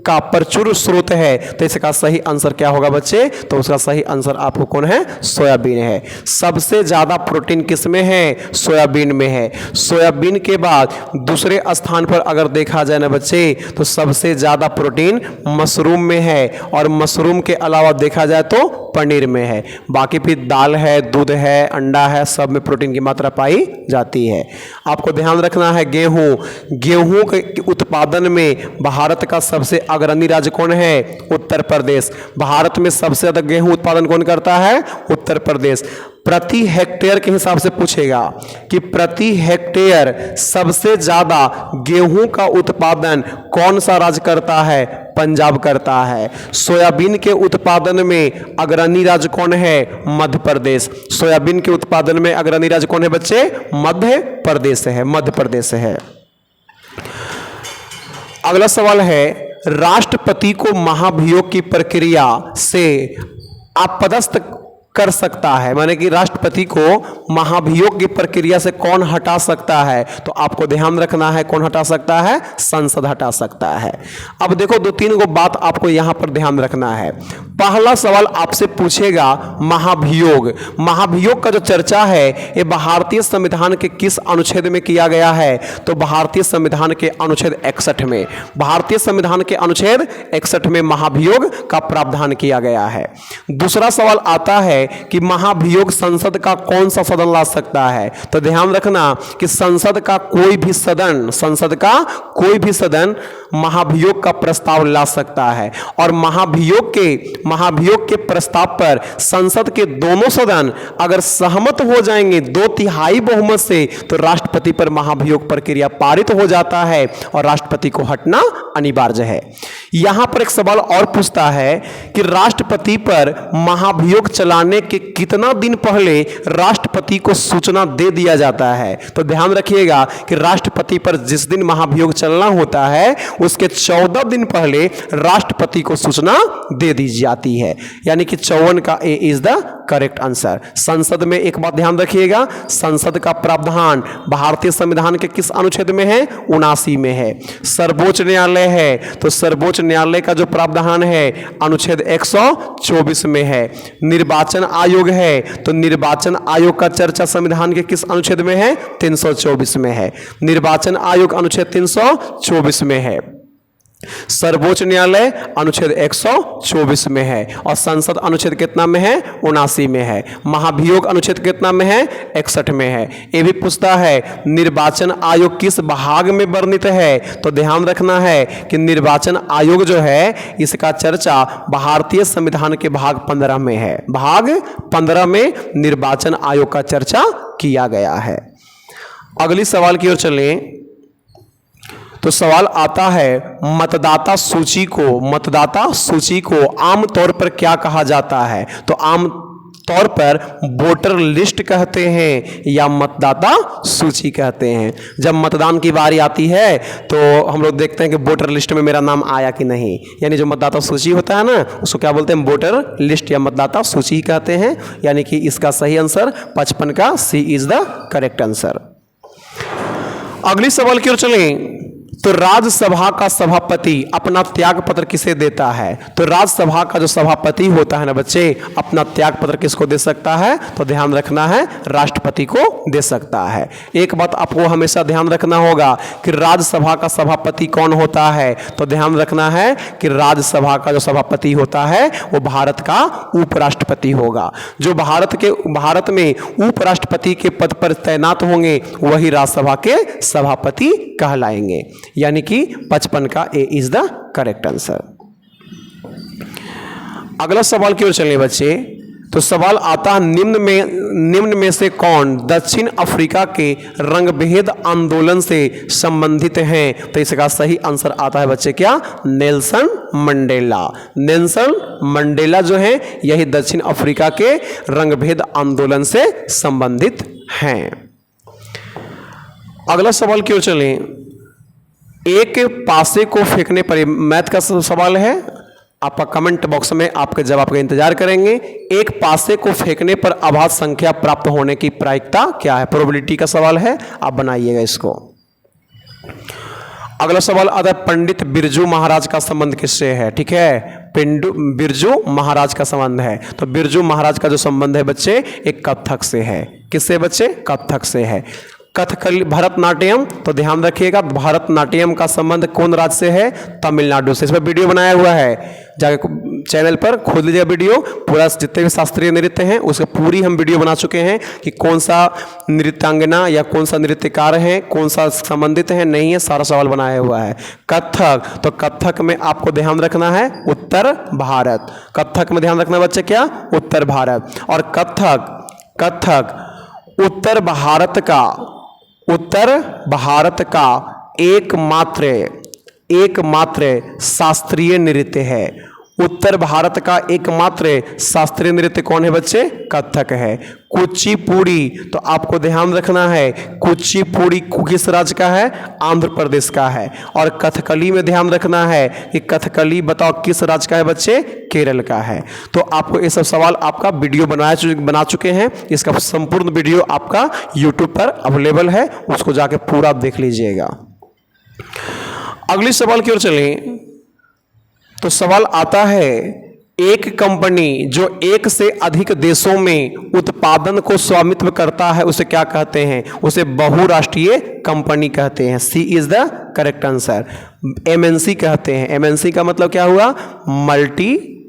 का प्रचुर स्रोत है? तो इसका सही आंसर क्या होगा बच्चे? तो उसका सही आंसर आपको कौन है? सोयाबीन है। सबसे ज्यादा प्रोटीन किस में है? सोयाबीन में है। सोयाबीन के बाद दूसरे स्थान पर अगर देखा जाए ना बच्चे, तो सबसे ज्यादा प्रोटीन मशरूम में है, और मशरूम के अलावा देखा जाए तो पनीर में है। बाकी फिर दाल है, दूध है, अंडा है, सब में प्रोटीन की मात्रा पाई जाती है। आपको ध्यान रखना है, गेहूं के उत्पादन में भारत का सबसे अग्रणी राज्य कौन है? उत्तर प्रदेश। भारत में सबसे ज्यादा गेहूं उत्पादन कौन करता है? उत्तर प्रदेश। प्रति हेक्टेयर के हिसाब से पूछेगा कि प्रति हेक्टेयर सबसे ज्यादा गेहूं का उत्पादन कौन सा राज्य करता है? पंजाब करता है। सोयाबीन के उत्पादन में अग्रणी राज्य कौन है? मध्य प्रदेश। सोयाबीन के उत्पादन में अग्रणी राज्य कौन है बच्चे? मध्य प्रदेश है, मध्य प्रदेश है। अगला सवाल है, राष्ट्रपति को महाभियोग की प्रक्रिया से अपदस्थ कर सकता है, माने कि राष्ट्रपति को महाभियोग की प्रक्रिया से कौन हटा सकता है? तो आपको ध्यान रखना है, कौन हटा सकता है? संसद हटा सकता है। अब देखो, दो तीन गो बात आपको यहां पर ध्यान रखना है। पहला सवाल आपसे पूछेगा महाभियोग। महाभियोग का जो चर्चा है ये भारतीय संविधान के किस अनुच्छेद में किया गया है? तो भारतीय संविधान के अनुच्छेद 61 में। भारतीय संविधान के अनुच्छेद 61 में महाभियोग का प्रावधान किया गया है। दूसरा सवाल आता है कि महाभियोग संसद का कौन सा सदन ला सकता है? तो ध्यान रखना कि संसद का कोई भी सदन महाभियोग का प्रस्ताव ला सकता है, और महाभियोग के प्रस्ताव पर संसद के दोनों सदन अगर सहमत हो जाएंगे 2/3 बहुमत से, तो राष्ट्रपति पर महाभियोग प्रक्रिया पारित हो जाता है और राष्ट्रपति को हटना अनिवार्य है। यहां पर एक सवाल और पूछता है कि राष्ट्रपति पर महाभियोग चलाने के कितना दिन पहले राष्ट्रपति को सूचना दे दिया जाता है? तो ध्यान रखिएगा कि राष्ट्रपति पर जिस दिन महाभियोग चलना होता है उसके 14 दिन पहले राष्ट्रपति को सूचना दे दी जाती है, यानी कि 54 का ए इज द करेक्ट आंसर। संसद में एक बात ध्यान रखिएगा, संसद का प्रावधान भारतीय संविधान के किस अनुच्छेद में है? 79 में है। सर्वोच्च न्यायालय है, तो सर्वोच्च न्यायालय का जो प्रावधान है अनुच्छेद 124 में है। निर्वाचन आयोग है, तो निर्वाचन आयोग का चर्चा संविधान के किस अनुच्छेद में है? 324 में है। निर्वाचन आयोग अनुच्छेद 324 में है। सर्वोच्च न्यायालय अनुच्छेद 124 में है, और संसद अनुच्छेद कितना में है? 79 में है। महाभियोग अनुच्छेद कितना में है? 61 में है। ये भी पूछता है निर्वाचन आयोग किस भाग में वर्णित है? तो ध्यान रखना है कि निर्वाचन आयोग जो है इसका चर्चा भारतीय संविधान के भाग 15 में है। भाग 15 में निर्वाचन आयोग का चर्चा किया गया है। अगली सवाल की ओर चलें तो सवाल आता है, मतदाता सूची को आमतौर पर क्या कहा जाता है? तो आम तौर पर वोटर लिस्ट कहते हैं या मतदाता सूची कहते हैं। जब मतदान की बारी आती है तो हम लोग देखते हैं कि वोटर लिस्ट में मेरा नाम आया कि नहीं, यानी जो मतदाता सूची होता है ना उसको क्या बोलते हैं? वोटर लिस्ट या मतदाता सूची कहते हैं, यानी कि इसका सही आंसर 55 का सी इज द करेक्ट आंसर। अगली सवाल की ओर चलें तो राज्यसभा का सभापति अपना त्याग पत्र किसे देता है? तो राज्यसभा का जो सभापति होता है ना बच्चे, अपना त्याग पत्र किसको दे सकता है? तो ध्यान रखना है राष्ट्रपति को दे सकता है। एक बात आपको हमेशा ध्यान रखना होगा कि राज्यसभा का सभापति कौन होता है? तो ध्यान रखना है कि राज्यसभा का जो सभापति होता है वो भारत का उपराष्ट्रपति होगा। जो भारत में उपराष्ट्रपति के पद पर तैनात होंगे वही राज्यसभा के सभापति कहलाएंगे, यानी कि 55 का ए इज द करेक्ट आंसर। अगला सवाल की ओर चलिए बच्चे, तो सवाल आता है निम्न में से कौन दक्षिण अफ्रीका के रंगभेद आंदोलन से संबंधित हैं? तो इसका सही आंसर आता है बच्चे क्या? Nelson Mandela. नेल्सन मंडेला जो है यही दक्षिण अफ्रीका के रंगभेद आंदोलन से संबंधित हैं। अगला सवाल की ओर चलें। एक पासे को फेंकने पर, मैथ का सवाल है, आपका कमेंट बॉक्स में आपके जवाब का इंतजार करेंगे। एक पासे को फेंकने पर अभाज्य संख्या प्राप्त होने की प्रायिकता क्या है? प्रोबेबिलिटी का सवाल है, आप बनाइएगा इसको। अगला सवाल आता है पंडित बिरजू महाराज का संबंध किससे है? ठीक है, बिरजू महाराज का संबंध है। तो बिरजू महाराज का जो संबंध है बच्चे एक कथक से है। किससे बच्चे? कथक से है। कथकली भरतनाट्यम, तो ध्यान रखिएगा भरतनाट्यम का संबंध कौन राज्य से है? तमिलनाडु से। इस पर वीडियो बनाया हुआ है, जाके चैनल पर खोज लीजिए वीडियो। पूरा जितने भी शास्त्रीय नृत्य हैं उसके पूरी हम वीडियो बना चुके हैं कि कौन सा नृत्यांगना या कौन सा नृत्यकार है, कौन सा संबंधित है, नहीं है, सारा सवाल बनाया हुआ है। कथक, तो कथक में आपको ध्यान रखना है उत्तर भारत। कथक में ध्यान रखना बच्चे क्या? उत्तर भारत। और कथक उत्तर भारत का एकमात्र शास्त्रीय नृत्य है। उत्तर भारत का एकमात्र शास्त्रीय नृत्य कौन है बच्चे? कथक है। कुचिपुड़ी, तो आपको ध्यान रखना है कुचिपुड़ी किस राज्य का है? आंध्र प्रदेश का है। और कथकली में ध्यान रखना है कि कथकली बताओ किस राज्य का है बच्चे? केरल का है। तो आपको ये सब सवाल आपका वीडियो बना चुके हैं। इसका संपूर्ण वीडियो आपका यूट्यूब पर अवेलेबल है, उसको जाके पूरा देख लीजिएगा। अगले सवाल की ओर चलें। तो सवाल आता है एक कंपनी जो एक से अधिक देशों में उत्पादन को स्वामित्व करता है उसे क्या कहते हैं? उसे बहुराष्ट्रीय कंपनी कहते हैं। C is the correct answer. MNC कहते हैं। एमएनसी का मतलब क्या हुआ? मल्टीनेशनल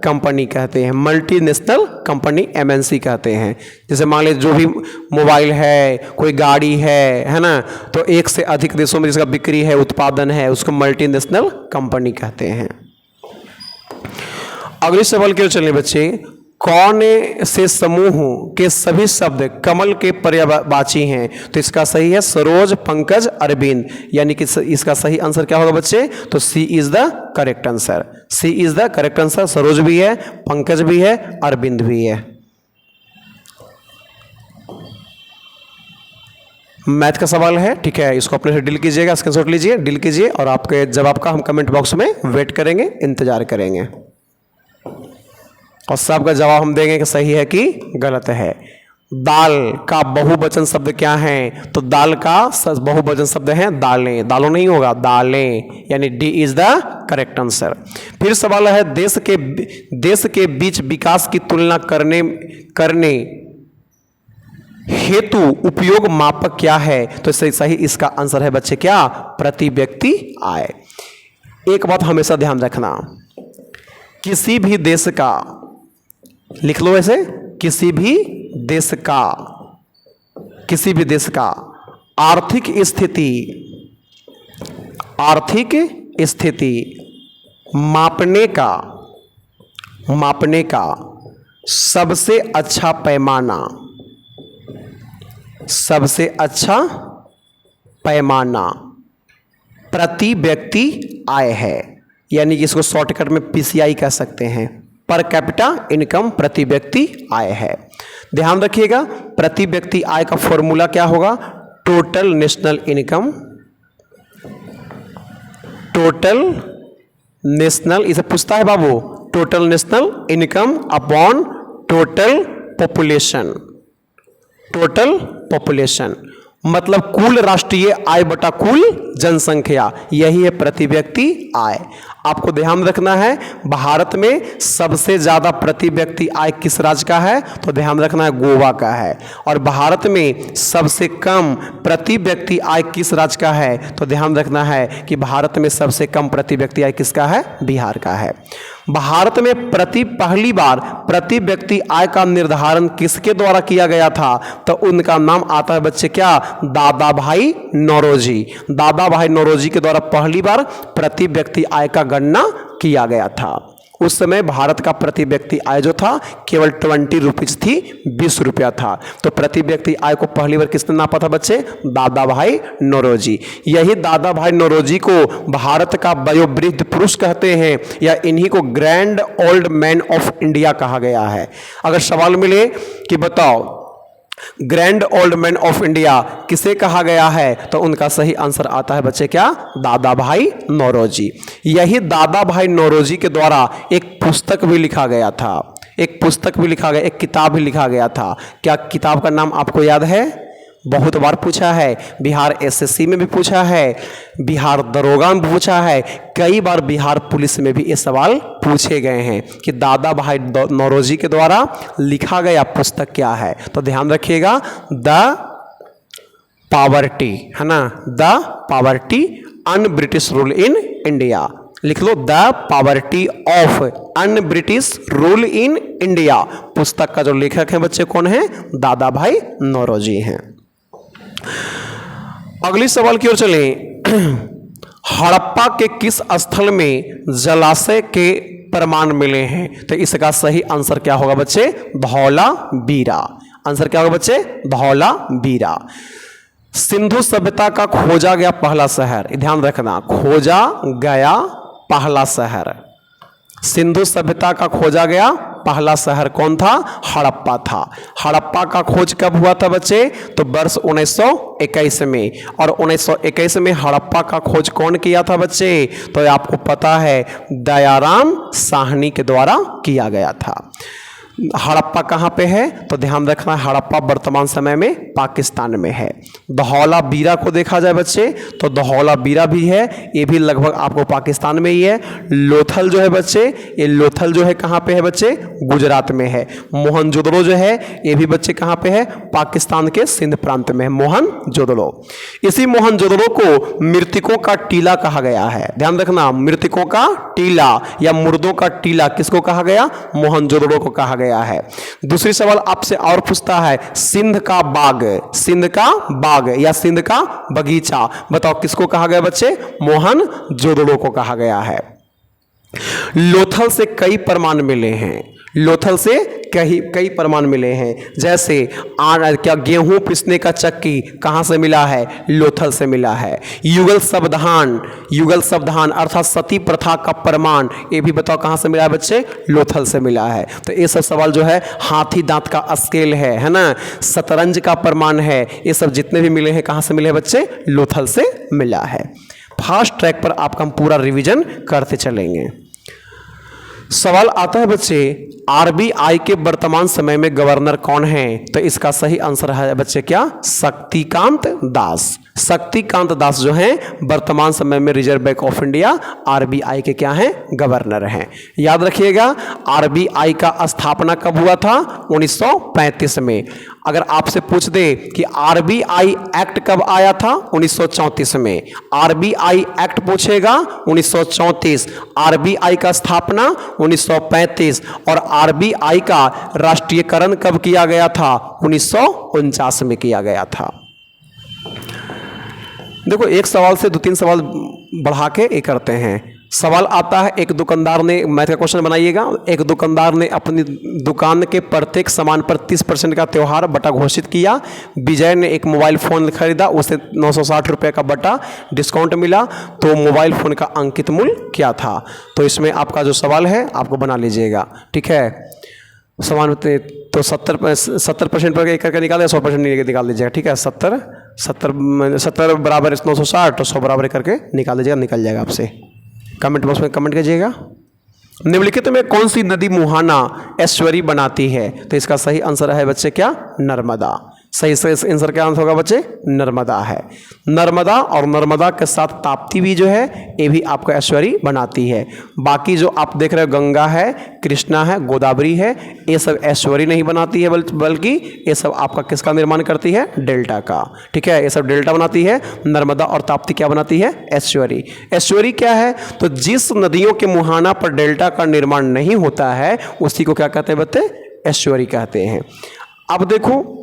कंपनी कहते हैं। मल्टीनेशनल कंपनी एमएनसी कहते हैं। जैसे मान लीजिए जो भी मोबाइल है, कोई गाड़ी है ना, तो एक से अधिक देशों में जिसका बिक्री है, उत्पादन है, उसको मल्टीनेशनल कंपनी कहते हैं। अगले सवाल की ओर चलें बच्चे। कौन से समूह के सभी शब्द कमल के पर्यायवाची हैं? तो इसका सही है सरोज, पंकज, अरविंद। यानी कि इसका सही आंसर क्या होगा बच्चे? तो C is the correct answer. C is the correct answer. Saroj भी है, पंकज भी है, अरविंद भी है। मैथ का सवाल है, ठीक है, इसको अपने से डील कीजिएगा, स्क्रीनशॉट लीजिए, डील कीजिए और आपके जवाब का हम कमेंट बॉक्स में वेट करेंगे, इंतजार करेंगे और सबका जवाब हम देंगे कि सही है कि गलत है। दाल का बहुवचन शब्द क्या है? तो दाल का बहुवचन शब्द है दालें। दालों नहीं होगा, दालें, यानी D is the correct answer. फिर सवाल है देश के बीच विकास की तुलना करने हेतु उपयोग मापक क्या है? तो सही इसका आंसर है बच्चे क्या? प्रति व्यक्ति आय। एक बात हमेशा ध्यान रखना, किसी भी देश का, लिख लो ऐसे, किसी भी देश का आर्थिक स्थिति मापने का सबसे अच्छा पैमाना प्रति व्यक्ति आय है। यानी कि इसको शॉर्टकट में पीसीआई कह सकते हैं, पर कैपिटा इनकम, प्रति व्यक्ति आय है। ध्यान रखिएगा प्रति व्यक्ति आय का फॉर्मूला क्या होगा? टोटल नेशनल इनकम, इसे पूछता है बाबू, total national income upon total population, मतलब कुल राष्ट्रीय आय बटा कुल जनसंख्या, यही है प्रति व्यक्ति आय। आपको ध्यान रखना है भारत में सबसे ज़्यादा प्रति व्यक्ति आय किस राज्य का है? तो ध्यान रखना है गोवा का है। और भारत में सबसे कम प्रति व्यक्ति आय किस राज्य का है? तो ध्यान रखना है कि भारत में सबसे कम प्रति व्यक्ति आय किसका है? बिहार का है। भारत में पहली बार प्रति व्यक्ति आय का निर्धारण किसके द्वारा किया गया था? तो उनका नाम आता है बच्चे क्या? दादा भाई नौरोजी। दादा भाई नौरोजी के द्वारा पहली बार प्रति व्यक्ति आय का गणना किया गया था। उस समय भारत का प्रति व्यक्ति आय जो था केवल 20 रुपीज थी, 20 रुपया था। तो प्रति व्यक्ति आय को पहली बार किसने नापा था बच्चे? दादा भाई नौरोजी। यही दादा भाई नौरोजी को भारत का वयोवृद्ध पुरुष कहते हैं या इन्हीं को grand old man of India कहा गया है। अगर सवाल मिले कि बताओ grand old man of India किसे कहा गया है, तो उनका सही आंसर आता है बच्चे क्या? दादा भाई नौरोजी। यही दादा भाई नौरोजी के द्वारा एक पुस्तक भी लिखा गया था, एक किताब भी लिखा गया था। क्या किताब का नाम आपको याद है? बहुत बार पूछा है, बिहार एसएससी में भी पूछा है, बिहार दरोगा में पूछा है, कई बार बिहार पुलिस में भी ये सवाल पूछे गए हैं कि दादा भाई नौरोजी के द्वारा लिखा गया पुस्तक क्या है। तो ध्यान रखिएगा, द पॉवर्टी, है ना, the poverty un British rule in India. लिख लो, the poverty of un British rule in India. पुस्तक का जो लेखक है बच्चे कौन है? दादा भाई नौरोजी हैं। अगली सवाल की ओर चलें। हड़प्पा के किस स्थल में जलाशय के प्रमाण मिले हैं? तो इसका सही आंसर क्या होगा बच्चे? धौलावीरा। आंसर क्या होगा बच्चे? धौलावीरा। सिंधु सभ्यता का खोजा गया पहला शहर, ध्यान रखना, खोजा गया पहला शहर, सिंधु सभ्यता का खोजा गया पहला शहर कौन था? हड़प्पा था। हड़प्पा का खोज कब हुआ था बच्चे? तो वर्ष 1921 में। और 1921 में हड़प्पा का खोज कौन किया था बच्चे? तो आपको पता है, दयाराम साहनी के द्वारा किया गया था। हड़प्पा कहाँ पे है? तो ध्यान रखना, हड़प्पा वर्तमान समय में पाकिस्तान में है। धौलावीरा को देखा जाए बच्चे तो धौलावीरा भी है, ये भी लगभग आपको पाकिस्तान में ही है। लोथल जो है बच्चे, ये लोथल जो है कहाँ पे है बच्चे? गुजरात में है। मोहनजोदड़ो जो है ये भी बच्चे कहाँ पे है? पाकिस्तान के सिंध प्रांत में है, मोहनजोदड़ो। इसी मोहनजोदड़ो को मृतकों का टीला कहा गया है। ध्यान रखना, मृतकों का टीला या मुर्दों का टीला किसको कहा गया? मोहनजोदड़ो को कहा गया है। दूसरी सवाल आपसे और पूछता है, सिंध का बाग, सिंध का बाग या सिंध का बगीचा, बताओ किसको कहा गया बच्चे? मोहनजोदड़ो को कहा गया है। लोथल से कई प्रमाण मिले हैं, लोथल से कई प्रमाण मिले हैं। जैसे क्या गेहूं पिसने का चक्की कहां से मिला है? लोथल से मिला है। युगल सावधान अर्थात सती प्रथा का प्रमाण, ये भी बताओ कहां से मिला है बच्चे? लोथल से मिला है। तो ये सब सवाल जो है, हाथी दांत का स्केल है ना, शतरंज का प्रमाण है, ये सब जितने भी मिले हैं कहां से मिले बच्चे? लोथल से मिला है। फास्ट ट्रैक पर आपका हम पूरा रिवीजन करते चलेंगे। सवाल आता है बच्चे, आरबीआई के वर्तमान समय में गवर्नर कौन है? तो इसका सही आंसर है बच्चे क्या? शक्तिकांत दास। शक्तिकांत दास जो हैं वर्तमान समय में reserve bank of India RBI के क्या हैं? गवर्नर हैं। याद रखिएगा, आरबीआई का स्थापना कब हुआ था? 1935 में। अगर आपसे पूछ दे कि आरबीआई एक्ट कब आया था? 1934 में। आरबीआई एक्ट पूछेगा 1934, आरबीआई का स्थापना 1935 और आरबीआई का राष्ट्रीयकरण कब किया गया था? 1949 में किया गया था। देखो, एक सवाल से 2-3 सवाल बढ़ा के ये करते हैं। सवाल आता है, एक दुकानदार ने, मैथ का क्वेश्चन बनाइएगा, एक दुकानदार ने अपनी दुकान के प्रत्येक सामान पर 30% का त्यौहार बटा घोषित किया। विजय ने एक मोबाइल फ़ोन खरीदा, उसे 960 रुपये का बटा डिस्काउंट मिला, तो मोबाइल फ़ोन का अंकित मूल्य क्या था? तो इसमें आपका जो सवाल है आपको बना लीजिएगा, ठीक है। समान तो 70% पर एक करके निकाल 100% निकाल लीजिएगा, ठीक है। 70 बराबर 960 तो 100 बराबर करके निकाल लीजिएगा, निकल जाएगा आपसे। कमेंट बॉक्स में कमेंट कीजिएगा। निम्नलिखित में कौन सी नदी मुहाना एस्चुअरी बनाती है? तो इसका सही आंसर है बच्चे क्या? नर्मदा। सही सही आंसर क्या आंसर होगा बच्चे? नर्मदा है। नर्मदा और नर्मदा के साथ ताप्ती भी जो है ये भी आपका ऐश्वर्य बनाती है। बाकी जो आप देख रहे हो गंगा है, कृष्णा है, गोदावरी है, ये सब ऐश्वर्य नहीं बनाती है, बल्कि ये सब आपका किसका निर्माण करती है? डेल्टा का। ठीक है, ये सब डेल्टा बनाती है। नर्मदा और ताप्ती क्या बनाती है? ऐश्वर्य। ऐश्वर्य क्या है? तो जिस नदियों के मुहाना पर डेल्टा का निर्माण नहीं होता है उसी को क्या कहते हैं बच्चे? ऐश्वर्य कहते हैं। अब देखो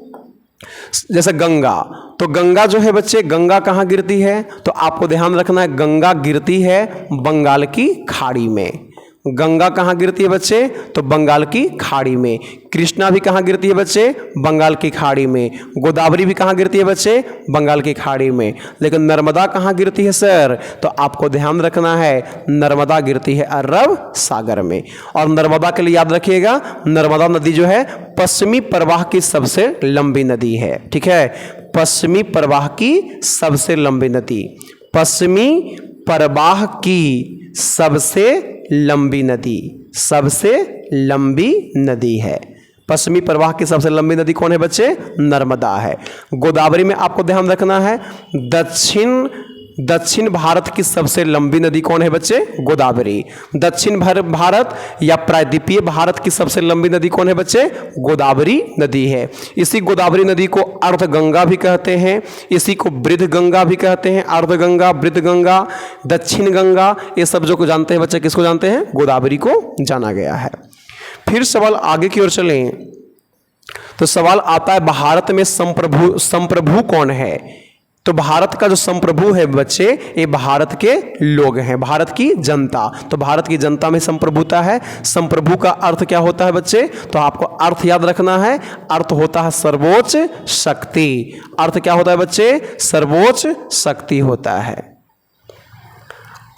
जैसे गंगा, तो गंगा जो है बच्चे, गंगा कहाँ गिरती है? तो आपको ध्यान रखना है, गंगा गिरती है बंगाल की खाड़ी में। गंगा कहाँ गिरती है बच्चे? तो बंगाल की खाड़ी में। कृष्णा भी कहाँ गिरती है बच्चे? बंगाल की खाड़ी में। गोदावरी भी कहाँ गिरती है बच्चे? बंगाल की खाड़ी में। लेकिन नर्मदा कहाँ गिरती है सर? तो आपको ध्यान रखना है, नर्मदा गिरती है अरब सागर में। और नर्मदा के लिए याद रखिएगा, नर्मदा नदी जो है पश्चिमी प्रवाह की सबसे लंबी नदी है। ठीक है, पश्चिमी प्रवाह की सबसे लंबी नदी, पश्चिमी प्रवाह की सबसे लंबी नदी, सबसे लंबी नदी है। पश्चिमी प्रवाह की सबसे लंबी नदी कौन है बच्चे? नर्मदा है। गोदावरी में आपको ध्यान रखना है, दक्षिण भारत की सबसे लंबी नदी कौन है बच्चे? गोदावरी। दक्षिण भारत या प्रायद्वीपीय भारत की सबसे लंबी नदी कौन है बच्चे? गोदावरी नदी है। इसी गोदावरी नदी को अर्ध गंगा भी कहते हैं, इसी को वृद्ध गंगा भी कहते हैं। अर्ध गंगा, वृद्ध गंगा, दक्षिण गंगा, ये सब जो को जानते हैं बच्चे, किसको जानते हैं? गोदावरी को जाना गया है। फिर सवाल आगे की ओर चलें तो सवाल आता है, भारत में संप्रभु कौन है? तो भारत का जो संप्रभु है बच्चे, ये भारत के लोग हैं, भारत की जनता। तो भारत की जनता में संप्रभुता है। संप्रभु का अर्थ क्या होता है बच्चे? तो आपको अर्थ याद रखना है, अर्थ होता है सर्वोच्च शक्ति। अर्थ क्या होता है बच्चे? सर्वोच्च शक्ति होता है।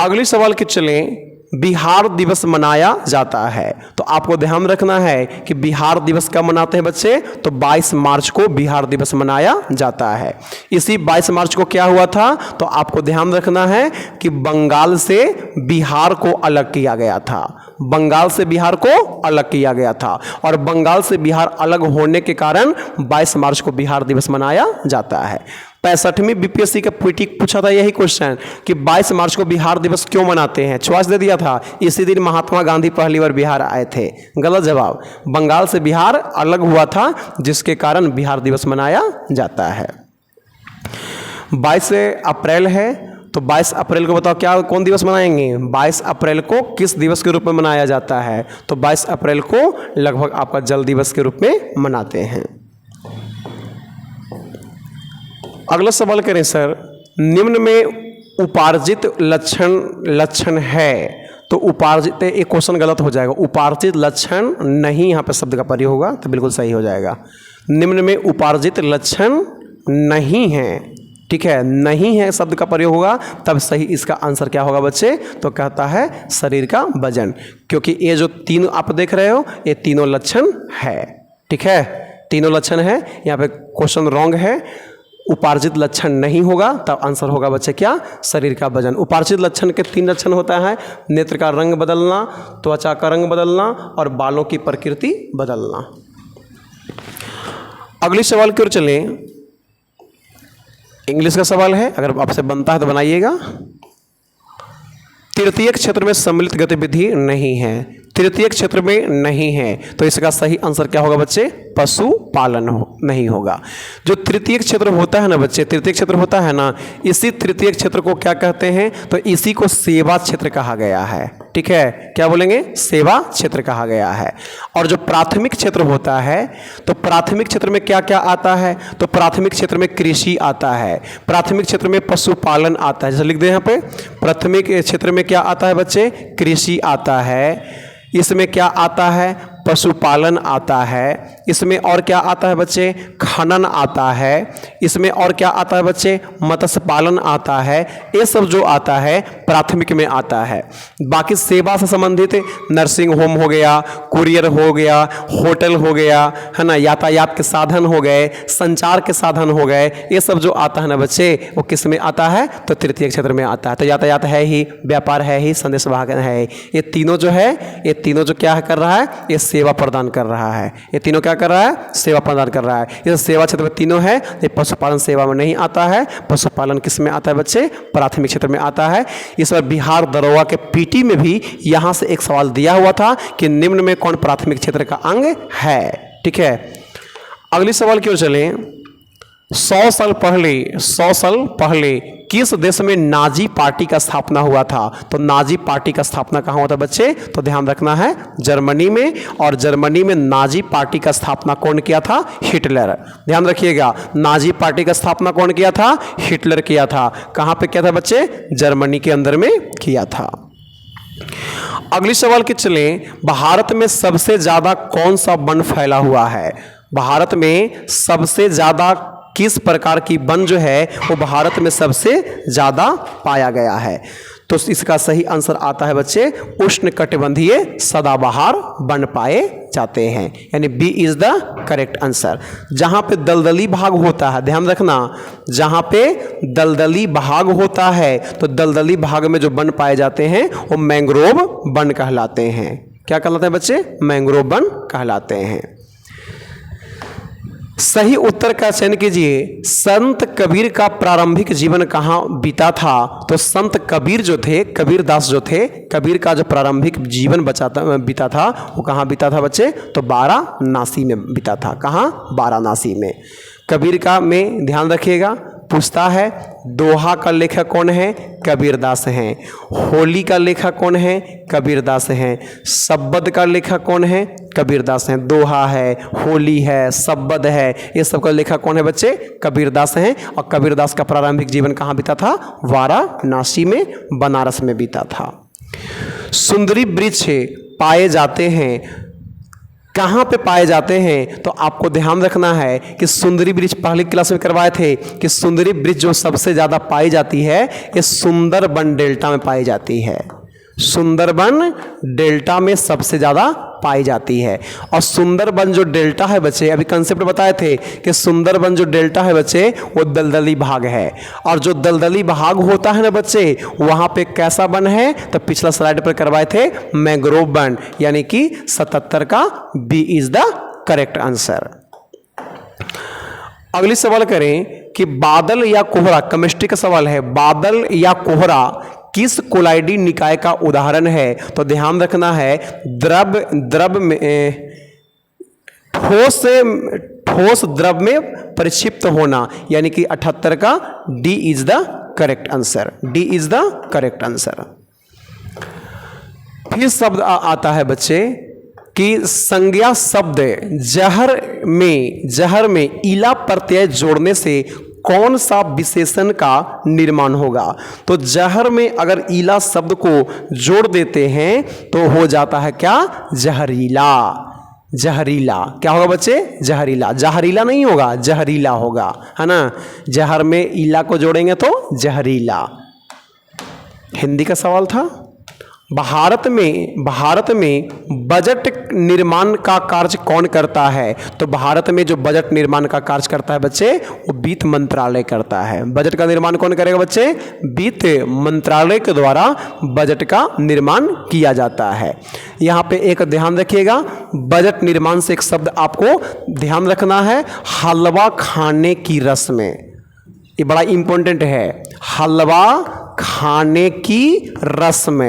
अगले सवाल की चलें, बिहार दिवस मनाया जाता है। तो आपको ध्यान रखना है कि बिहार दिवस कब मनाते हैं बच्चे? तो 22 मार्च को बिहार दिवस मनाया जाता है। इसी 22 मार्च को क्या हुआ था? तो आपको ध्यान रखना है कि बंगाल से बिहार को अलग किया गया था। बंगाल से बिहार को अलग किया गया था और बंगाल से बिहार अलग होने के कारण 22 मार्च को बिहार दिवस मनाया जाता है। 65वीं बीपीएससी का पीटी पूछा था यही क्वेश्चन कि 22 मार्च को बिहार दिवस क्यों मनाते हैं? चॉइस दे दिया था, इसी दिन महात्मा गांधी पहली बार बिहार आए थे। गलत जवाब, बंगाल से बिहार अलग हुआ था जिसके कारण बिहार दिवस मनाया जाता है। 22 अप्रैल है, तो 22 अप्रैल को बताओ क्या कौन दिवस मनाएंगे? 22 अप्रैल को किस दिवस के रूप में मनाया जाता है? तो 22 अप्रैल को लगभग आपका जल दिवस के रूप में मनाते हैं। अगला सवाल करें सर, निम्न में उपार्जित लक्षण है। तो उपार्जित, एक क्वेश्चन गलत हो जाएगा, उपार्जित लक्षण नहीं, यहाँ पे शब्द का प्रयोग होगा तो बिल्कुल सही हो जाएगा। निम्न में उपार्जित लक्षण नहीं है। ठीक है, नहीं है शब्द का प्रयोग होगा तब सही इसका आंसर क्या होगा बच्चे? तो कहता है शरीर का वजन, क्योंकि ये जो तीनों आप देख रहे हो ये तीनों लक्षण है। ठीक है, तीनों लक्षण है। यहाँ पे क्वेश्चन रॉन्ग है, उपार्जित लक्षण नहीं होगा तब आंसर होगा बच्चे क्या? शरीर का वजन। उपार्जित लक्षण के 3 लक्षण होता है, नेत्र का रंग बदलना, त्वचा का रंग बदलना और बालों की प्रकृति बदलना। अगले सवाल की ओर चलें, इंग्लिश का सवाल है, अगर आपसे बनता है तो बनाइएगा। तृतीयक क्षेत्र में सम्मिलित गतिविधि नहीं है। तृतीयक क्षेत्र में नहीं है तो इसका सही आंसर क्या होगा बच्चे? पशुपालन नहीं होगा। जो तृतीयक क्षेत्र होता है ना बच्चे, तृतीयक क्षेत्र होता है ना, इसी तृतीयक क्षेत्र को क्या कहते हैं? तो इसी को सेवा क्षेत्र कहा गया है। ठीक है, क्या बोलेंगे? सेवा क्षेत्र कहा गया है। और जो प्राथमिक क्षेत्र होता है, तो प्राथमिक क्षेत्र में क्या क्या आता है? तो प्राथमिक क्षेत्र में कृषि आता है, प्राथमिक क्षेत्र में पशुपालन आता है। जैसे लिख दें यहाँ पे, प्राथमिक क्षेत्र में क्या आता है बच्चे? कृषि आता है। इसमें क्या आता है? पशुपालन आता है। इसमें और क्या आता है बच्चे? खनन आता है। इसमें और क्या आता है बच्चे? मत्स्य पालन आता है। ये सब जो आता है प्राथमिक में आता है। बाकी सेवा से संबंधित नर्सिंग होम हो गया, कुरियर हो गया, होटल हो गया, है ना, यातायात के साधन हो गए, संचार के साधन हो गए, ये सब जो आता है ना बच्चे वो किस में आता है? तो तृतीय क्षेत्र में आता है। तो यातायात है ही, व्यापार है ही, संदेश वाहन है ही। ये तीनों जो है, ये तीनों जो क्या कर रहा है? ये सेवा प्रदान कर रहा है। ये तीनों क्या कर रहा है, सेवा प्रदान कर रहा है। ये सेवा क्षेत्र में तीनों है, ये पशुपालन सेवा में नहीं आता है। पशुपालन किस में आता है बच्चे? प्राथमिक क्षेत्र में आता है। इस बार बिहार दरोगा के पीटी में भी यहाँ से एक सवाल दिया हुआ था कि निम्न में कौन प्राथमिक क्षेत्र का अंग है। ठीक है, अगली सवाल की ओर चलें। 100 साल पहले किस देश में नाजी पार्टी का स्थापना हुआ था? तो नाजी पार्टी का स्थापना कहाँ हुआ था बच्चे? तो ध्यान रखना है, जर्मनी में। और जर्मनी में नाजी पार्टी का स्थापना कौन किया था? हिटलर। ध्यान रखिएगा, नाजी पार्टी का स्थापना कौन किया था? हिटलर किया था। कहाँ पे किया था बच्चे? जर्मनी के अंदर में किया था। अगली सवाल की चलें। भारत में सबसे ज्यादा कौन सा वन फैला हुआ है? भारत में सबसे ज्यादा किस प्रकार की वन जो है वो भारत में सबसे ज्यादा पाया गया है? तो इसका सही आंसर आता है बच्चे, उष्णकटिबंधीय सदाबहार वन पाए जाते हैं, यानी B is the correct answer. जहां पे दलदली भाग होता है, ध्यान रखना, जहां पे दलदली भाग होता है तो दलदली भाग में जो वन पाए जाते हैं वो मैंग्रोव वन कहलाते हैं। क्या कहलाते हैं बच्चे? मैंग्रोव वन कहलाते हैं। सही उत्तर का चयन कीजिए। संत कबीर का प्रारंभिक जीवन कहाँ बीता था? तो संत कबीर जो थे, कबीर दास जो थे, कबीर का जो प्रारंभिक जीवन बीता था वो कहाँ बीता था बच्चे? तो वाराणसी में बीता था। कहाँ? वाराणसी में। कबीर का में ध्यान रखिएगा, पूछता है दोहा का लेखक कौन है? कबीरदास हैं। होली का लेखक कौन है? कबीरदास हैं। शब्द का लेखक कौन है? कबीरदास हैं। दोहा है, होली है, शब्द है, ये सब का लेखक कौन है बच्चे? कबीरदास हैं। और कबीरदास का प्रारंभिक जीवन कहाँ बीता था? वाराणसी में, बनारस में बीता था। सुंदरी वृक्ष पाए जाते हैं, कहाँ पे पाए जाते हैं? तो आपको ध्यान रखना है कि सुंदरी वृक्ष पहली क्लास में करवाए थे कि सुंदरी वृक्ष जो सबसे ज़्यादा पाई जाती है ये सुंदरबन डेल्टा में पाई जाती है। सुंदरबन डेल्टा में सबसे ज़्यादा पाई जाती है। और सुंदरबन जो डेल्टा है बच्चे, अभी कंसेप्ट बताए थे कि सुंदरबन जो डेल्टा है बच्चे वो दलदली भाग है। और जो दलदली भाग होता है ना बच्चे, वहाँ पे कैसा वन है? तो पिछला स्लाइड पर करवाए थे मैंग्रोव वन, यानी कि 77 का B is the correct answer. अगली सवाल करें कि बादल या कोहरा, केमिस्ट्री का सवाल है, बादल या कोहरा किस कोलाइडी निकाय का उदाहरण है? तो ध्यान रखना है, द्रव में ठोस द्रव में परिक्षिप्त होना, यानी कि 78 का D is the correct answer. D is the correct answer. फिर शब्द आता है बच्चे कि संज्ञा शब्द जहर में इला प्रत्यय जोड़ने से कौन सा विशेषण का निर्माण होगा? तो जहर में अगर इला शब्द को जोड़ देते हैं तो हो जाता है क्या? जहरीला। जहरीला क्या होगा बच्चे? जहरीला। जहरीला नहीं होगा, जहरीला होगा, है ना। जहर में इला को जोड़ेंगे तो जहरीला। हिंदी का सवाल था। भारत में बजट निर्माण का कार्य कौन करता है? तो भारत में जो बजट निर्माण का कार्य करता है बच्चे वो वित्त मंत्रालय करता है। बजट का निर्माण कौन करेगा बच्चे? वित्त मंत्रालय के द्वारा बजट का निर्माण किया जाता है। यहाँ पे एक ध्यान रखिएगा, बजट निर्माण से एक शब्द आपको ध्यान रखना है, हलवा खाने की रस्म। ये बड़ा इंपॉर्टेंट है, हलवा खाने की रस्म।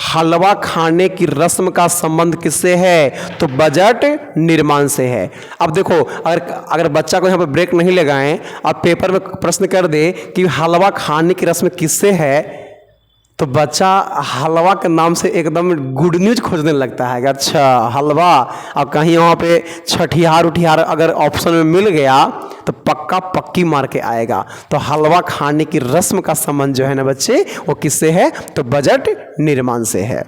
हलवा खाने की रस्म का संबंध किससे है? तो बजट निर्माण से है। अब देखो, अगर बच्चा को यहाँ पे ब्रेक नहीं लगाएं, अब पेपर में प्रश्न कर दे कि हलवा खाने की रस्म किससे है, तो बच्चा हलवा के नाम से एकदम गुड न्यूज खोजने लगता है कि अच्छा हलवा। और कहीं वहाँ पे छठिहार उठिहार अगर ऑप्शन में मिल गया तो पक्का पक्की मार के आएगा। तो हलवा खाने की रस्म का संबंध जो है ना बच्चे वो किससे है? तो बजट निर्माण से है।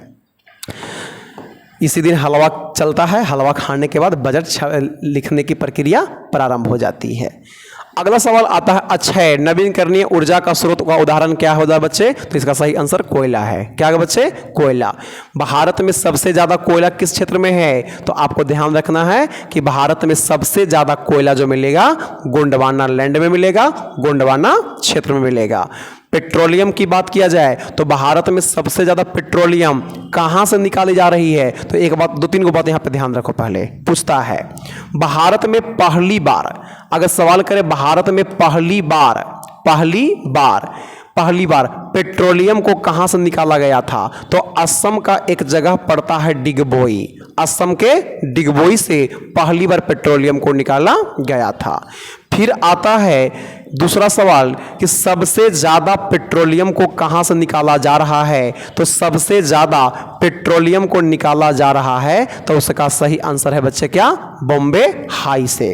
इसी दिन हलवा चलता है, हलवा खाने के बाद बजट लिखने की प्रक्रिया प्रारंभ हो जाती है। अगला सवाल आता है अक्षय नवीकरणीय ऊर्जा का स्रोत का उदाहरण क्या होगा बच्चे? तो इसका सही आंसर कोयला है। क्या है बच्चे? कोयला। भारत में सबसे ज्यादा कोयला किस क्षेत्र में है? तो आपको ध्यान रखना है कि भारत में सबसे ज्यादा कोयला जो मिलेगा गोंडवाना लैंड में मिलेगा, गोंडवाना क्षेत्र में मिलेगा। पेट्रोलियम की बात किया जाए तो भारत में सबसे ज्यादा पेट्रोलियम कहां से निकाली जा रही है? तो एक बात, दो तीन को बात यहां पे ध्यान रखो। पहले पूछता है भारत में पहली बार, अगर सवाल करे भारत में पहली बार पेट्रोलियम को कहां से निकाला गया था? तो असम का एक जगह पड़ता है डिगबोई, असम के डिगबोई से पहली बार पेट्रोलियम को निकाला गया था। फिर आता है दूसरा सवाल कि सबसे ज्यादा पेट्रोलियम को कहां से निकाला जा रहा है? तो सबसे ज्यादा पेट्रोलियम को निकाला जा रहा है तो उसका सही आंसर है बच्चे क्या? बॉम्बे हाई से।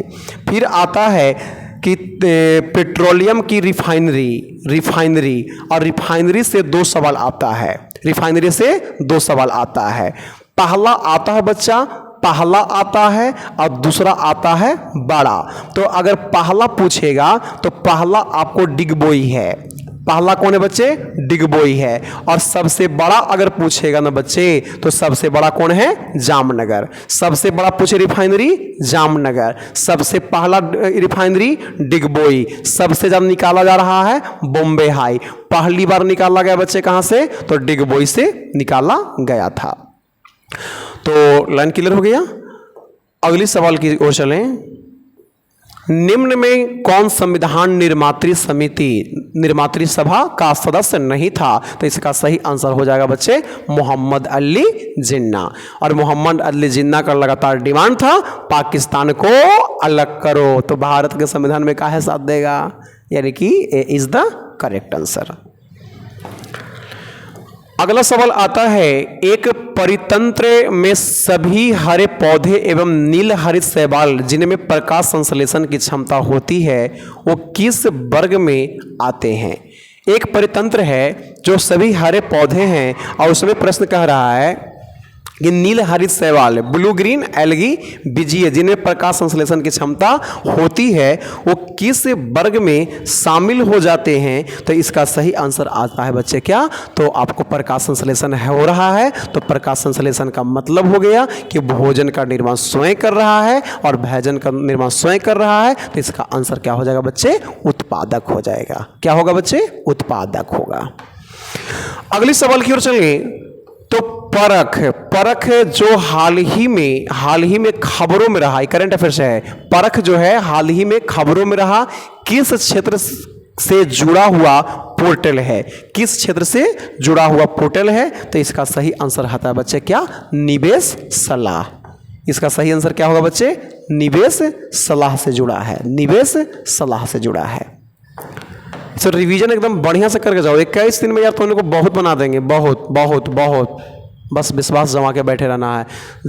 फिर आता है कि पेट्रोलियम की रिफाइनरी और रिफाइनरी से दो सवाल आता है, रिफाइनरी से दो सवाल आता है। पहला आता है बच्चा, पहला आता है और दूसरा आता है बड़ा। तो अगर पहला पूछेगा तो पहला आपको डिगबोई है, पहला कौन है बच्चे? डिगबोई है। और सबसे बड़ा अगर पूछेगा ना बच्चे तो सबसे बड़ा कौन है? जामनगर। सबसे बड़ा पूछे रिफाइनरी जामनगर, सबसे पहला रिफाइनरी डिगबोई, सबसे ज्यादा निकाला जा रहा है बॉम्बे हाई। पहली बार निकाला गया बच्चे कहां से? तो डिगबोई से निकाला गया था। तो लाइन क्लियर हो गया। अगली सवाल की ओर चलें। निम्न में कौन संविधान निर्मात्री सभा का सदस्य नहीं था? तो इसका सही आंसर हो जाएगा बच्चे मोहम्मद अली जिन्ना। और मोहम्मद अली जिन्ना का लगातार डिमांड था पाकिस्तान को अलग करो, तो भारत के संविधान में काहे साथ देगा? यानी कि ए इज द करेक्ट आंसर। अगला सवाल आता है एक परितंत्र में सभी हरे पौधे एवं नील हरित शैवाल जिनमें प्रकाश संश्लेषण की क्षमता होती है वो किस वर्ग में आते हैं? एक परितंत्र है जो सभी हरे पौधे हैं और उसमें प्रश्न कह रहा है कि नील हरित शैवाल ब्लू ग्रीन एल्गी बीजीय जिनमें प्रकाश संश्लेषण की क्षमता होती है वो किस वर्ग में शामिल हो जाते हैं? तो इसका सही आंसर आता है बच्चे क्या? तो आपको प्रकाश संश्लेषण हो रहा है तो प्रकाश संश्लेषण का मतलब हो गया कि भोजन का निर्माण स्वयं कर रहा है और भोजन का निर्माण स्वयं कर रहा है, तो इसका आंसर क्या हो जाएगा बच्चे? उत्पादक हो जाएगा। क्या होगा बच्चे? उत्पादक होगा। अगली सवाल की ओर चलिए। तो परख जो हाल ही में खबरों में रहा, करंट अफेयर्स है, परख जो है हाल ही में खबरों में रहा किस क्षेत्र से जुड़ा हुआ पोर्टल है? किस क्षेत्र से जुड़ा हुआ पोर्टल है? तो इसका सही आंसर आता है बच्चे क्या? निवेश सलाह। इसका सही आंसर क्या होगा बच्चे? निवेश सलाह से जुड़ा है, निवेश सलाह से जुड़ा है। सर रिवीजन एकदम बढ़िया से करके जाओ, 21 दिन में यार तुम लोग को बहुत बना देंगे, बहुत बस विश्वास जमा के बैठे रहना है।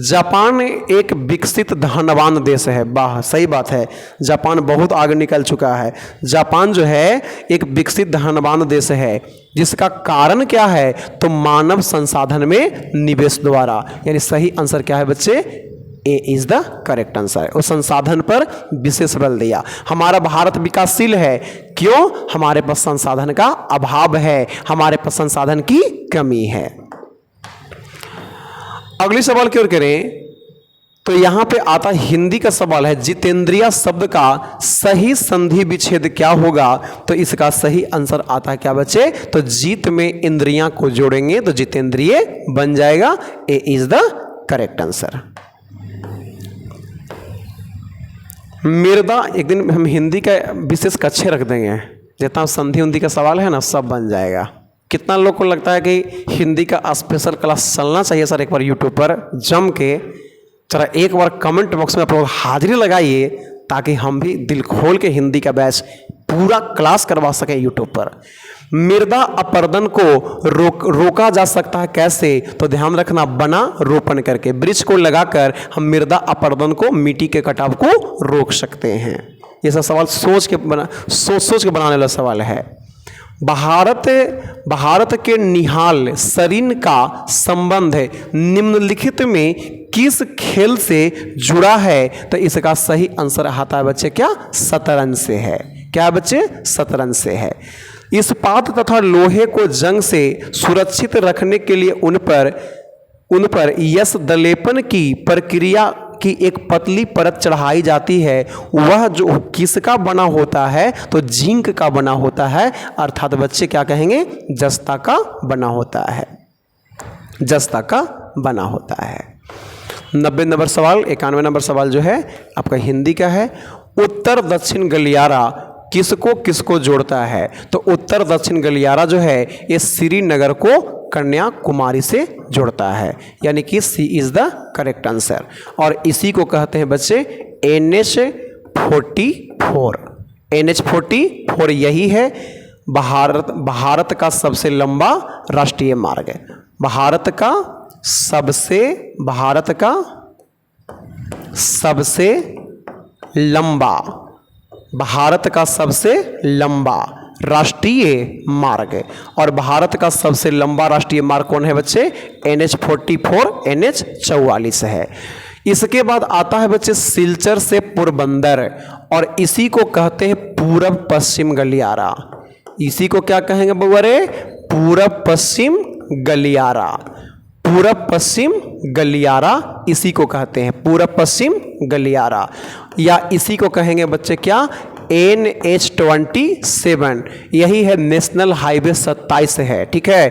जापान एक विकसित धनवान देश है। वाह, सही बात है, जापान बहुत आगे निकल चुका है। जापान जो है एक विकसित धनवान देश है, जिसका कारण क्या है? तो मानव संसाधन में निवेश द्वारा। यानी सही आंसर क्या है बच्चे? ए इज द करेक्ट आंसर। उस संसाधन पर विशेष बल दिया। हमारा भारत विकासशील है, क्यों? हमारे पास संसाधन का अभाव है, हमारे पास संसाधन की कमी है। अगली सवाल की ओर करें तो यहां पे आता हिंदी का सवाल है, जितेंद्रिय शब्द का सही संधि विच्छेद क्या होगा? तो इसका सही आंसर आता है क्या बच्चे? तो जीत में इंद्रियां को जोड़ेंगे तो जितेंद्रिय बन जाएगा। ए इज द करेक्ट आंसर। मृदा, एक दिन हम हिंदी का विशेष कक्षे रख देंगे, जितना संधि उन्धि का सवाल है ना सब बन जाएगा। कितना लोग को लगता है कि हिंदी का स्पेशल क्लास चलना चाहिए सर? एक बार यूट्यूब पर जम के जरा एक बार कमेंट बॉक्स में आप लोग हाजिरी लगाइए, ताकि हम भी दिल खोल के हिंदी का बैच पूरा क्लास करवा सकें यूट्यूब पर। मृदा अपरदन को रोका जा सकता है कैसे? तो ध्यान रखना, बना रोपण करके, वृक्ष को लगाकर हम मृदा अपरदन को, मिट्टी के कटाव को रोक सकते हैं। ये सब सवाल सोच के बनाने वाला सवाल है। भारत के निहाल सरीन का संबंध निम्नलिखित में किस खेल से जुड़ा है? तो इसका सही आंसर आता है बच्चे क्या? शतरंज से है। क्या बच्चे? शतरंज से है। इस्पात तथा लोहे को जंग से सुरक्षित रखने के लिए उन पर यश दलेपन की प्रक्रिया की एक पतली परत चढ़ाई जाती है वह जो किसका बना होता है, तो जिंक का बना होता है, अर्थात बच्चे क्या कहेंगे, जस्ता का बना होता है, जस्ता का बना होता है। 90 नंबर सवाल, 91 नंबर सवाल जो है आपका हिंदी का है। उत्तर दक्षिण गलियारा किसको किसको जोड़ता है, तो उत्तर दक्षिण गलियारा जो है ये श्रीनगर को कन्याकुमारी से जोड़ता है, यानी कि सी इज द करेक्ट आंसर। और इसी को कहते हैं बच्चे NH44। NH44 यही है भारत का सबसे लंबा राष्ट्रीय मार्ग है। भारत का सबसे लंबा राष्ट्रीय मार्ग, और भारत का सबसे लंबा राष्ट्रीय मार्ग कौन है बच्चे, NH44 NH44 है। इसके बाद आता है बच्चे सिलचर से पोरबंदर, और इसी को कहते हैं पूरब पश्चिम गलियारा। इसी को क्या कहेंगे बउआ रे, पूरब पश्चिम गलियारा। पूरब पश्चिम गलियारा इसी को कहते हैं, पूरब पश्चिम गलियारा, या इसी को कहेंगे बच्चे क्या, NH27, यही है नेशनल हाईवे 27 है। ठीक है,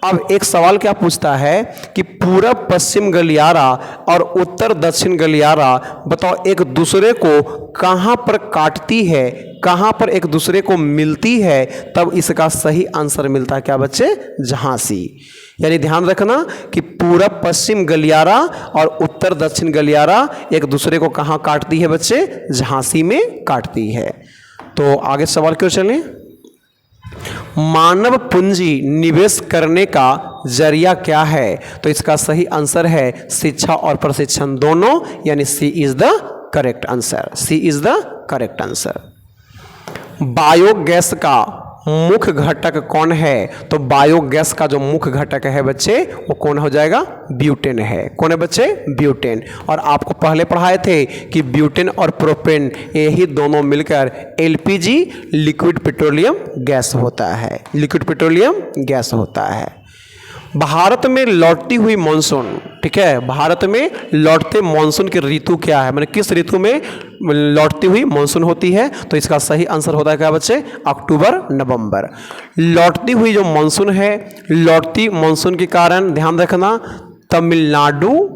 अब एक सवाल क्या पूछता है कि पूरब पश्चिम गलियारा और उत्तर दक्षिण गलियारा बताओ एक दूसरे को कहाँ पर काटती है, कहाँ पर एक दूसरे को मिलती है, तब इसका सही आंसर मिलता है क्या बच्चे, झांसी। यानी ध्यान रखना कि पूरब पश्चिम गलियारा और उत्तर दक्षिण गलियारा एक दूसरे को कहाँ काटती है बच्चे, झांसी में काटती है। तो आगे सवाल क्यों चलें, मानव पूंजी निवेश करने का जरिया क्या है, तो इसका सही आंसर है शिक्षा और प्रशिक्षण दोनों, यानी C is the correct answer, C is the correct answer. Biogas का मुख्य घटक कौन है, तो बायोगैस का जो मुख्य घटक है बच्चे वो कौन हो जाएगा, ब्यूटेन है। कौन है बच्चे, ब्यूटेन। और आपको पहले पढ़ाए थे कि ब्यूटेन और प्रोपेन यही दोनों मिलकर LPG लिक्विड पेट्रोलियम गैस होता है, लिक्विड पेट्रोलियम गैस होता है। भारत में लौटती हुई मानसून, ठीक है, भारत में लौटते मानसून की ऋतु क्या है, मैंने किस ऋतु में लौटती हुई मानसून होती है, तो इसका सही आंसर होता है क्या बच्चे, अक्टूबर नवंबर। लौटती हुई जो मानसून है, लौटती मानसून के कारण ध्यान रखना तमिलनाडु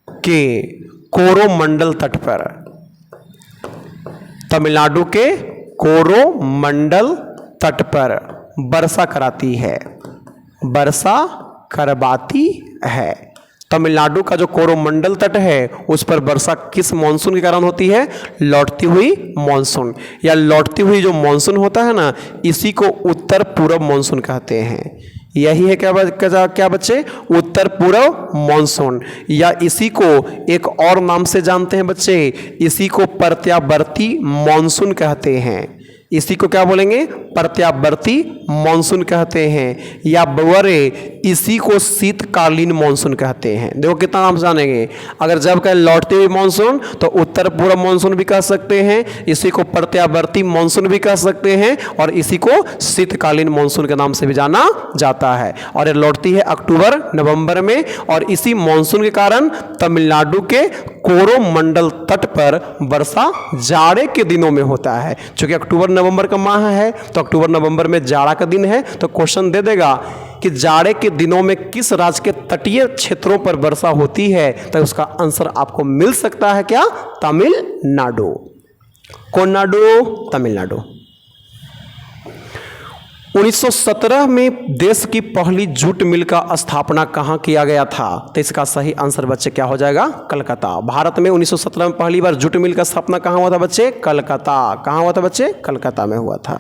के कोरोमंडल तट पर, तमिलनाडु के कोरोमंडल तट पर वर्षा कराती है, वर्षा करवाती है। तमिलनाडु का जो कोरोमंडल तट है उस पर वर्षा किस मानसून के कारण होती है, लौटती हुई मानसून, या लौटती हुई जो मानसून होता है ना, इसी को उत्तर पूर्व मानसून कहते हैं। यही है क्या बच्चे, उत्तर पूर्व मानसून, या इसी को एक और नाम से जानते हैं बच्चे, इसी को प्रत्यावर्ती मानसून कहते हैं। इसी को क्या बोलेंगे, प्रत्यावर्ती मानसून कहते हैं, या बवरे इसी को शीतकालीन मानसून कहते हैं। देखो कितना नाम जानेंगे, अगर जब कहें लौटते हुए मानसून तो उत्तर पूर्व मानसून भी कह सकते हैं, इसी को प्रत्यावर्ती मानसून भी कह सकते हैं, और इसी को शीतकालीन मानसून के नाम से भी जाना जाता है। और ये लौटती है अक्टूबर नवंबर में, और इसी मानसून के कारण तमिलनाडु के कोरोमंडल तट पर वर्षा जाड़े के दिनों में होता है। चूंकि अक्टूबर नवंबर का माह है तो अक्टूबर नवंबर में जाड़ा का दिन है, तो क्वेश्चन दे देगा कि जाड़े के दिनों में किस राज्य के तटीय क्षेत्रों पर वर्षा होती है, तो उसका आंसर आपको मिल सकता है क्या, तमिलनाडु। कौन नाडु, तमिलनाडु। 1917 में देश की पहली जूट मिल का स्थापना कहाँ किया गया था, तो इसका सही आंसर बच्चे क्या हो जाएगा, कलकत्ता। भारत में 1917 में पहली बार जूट मिल का स्थापना कहाँ हुआ था बच्चे, कलकत्ता। कहाँ हुआ था बच्चे, कलकत्ता में हुआ था।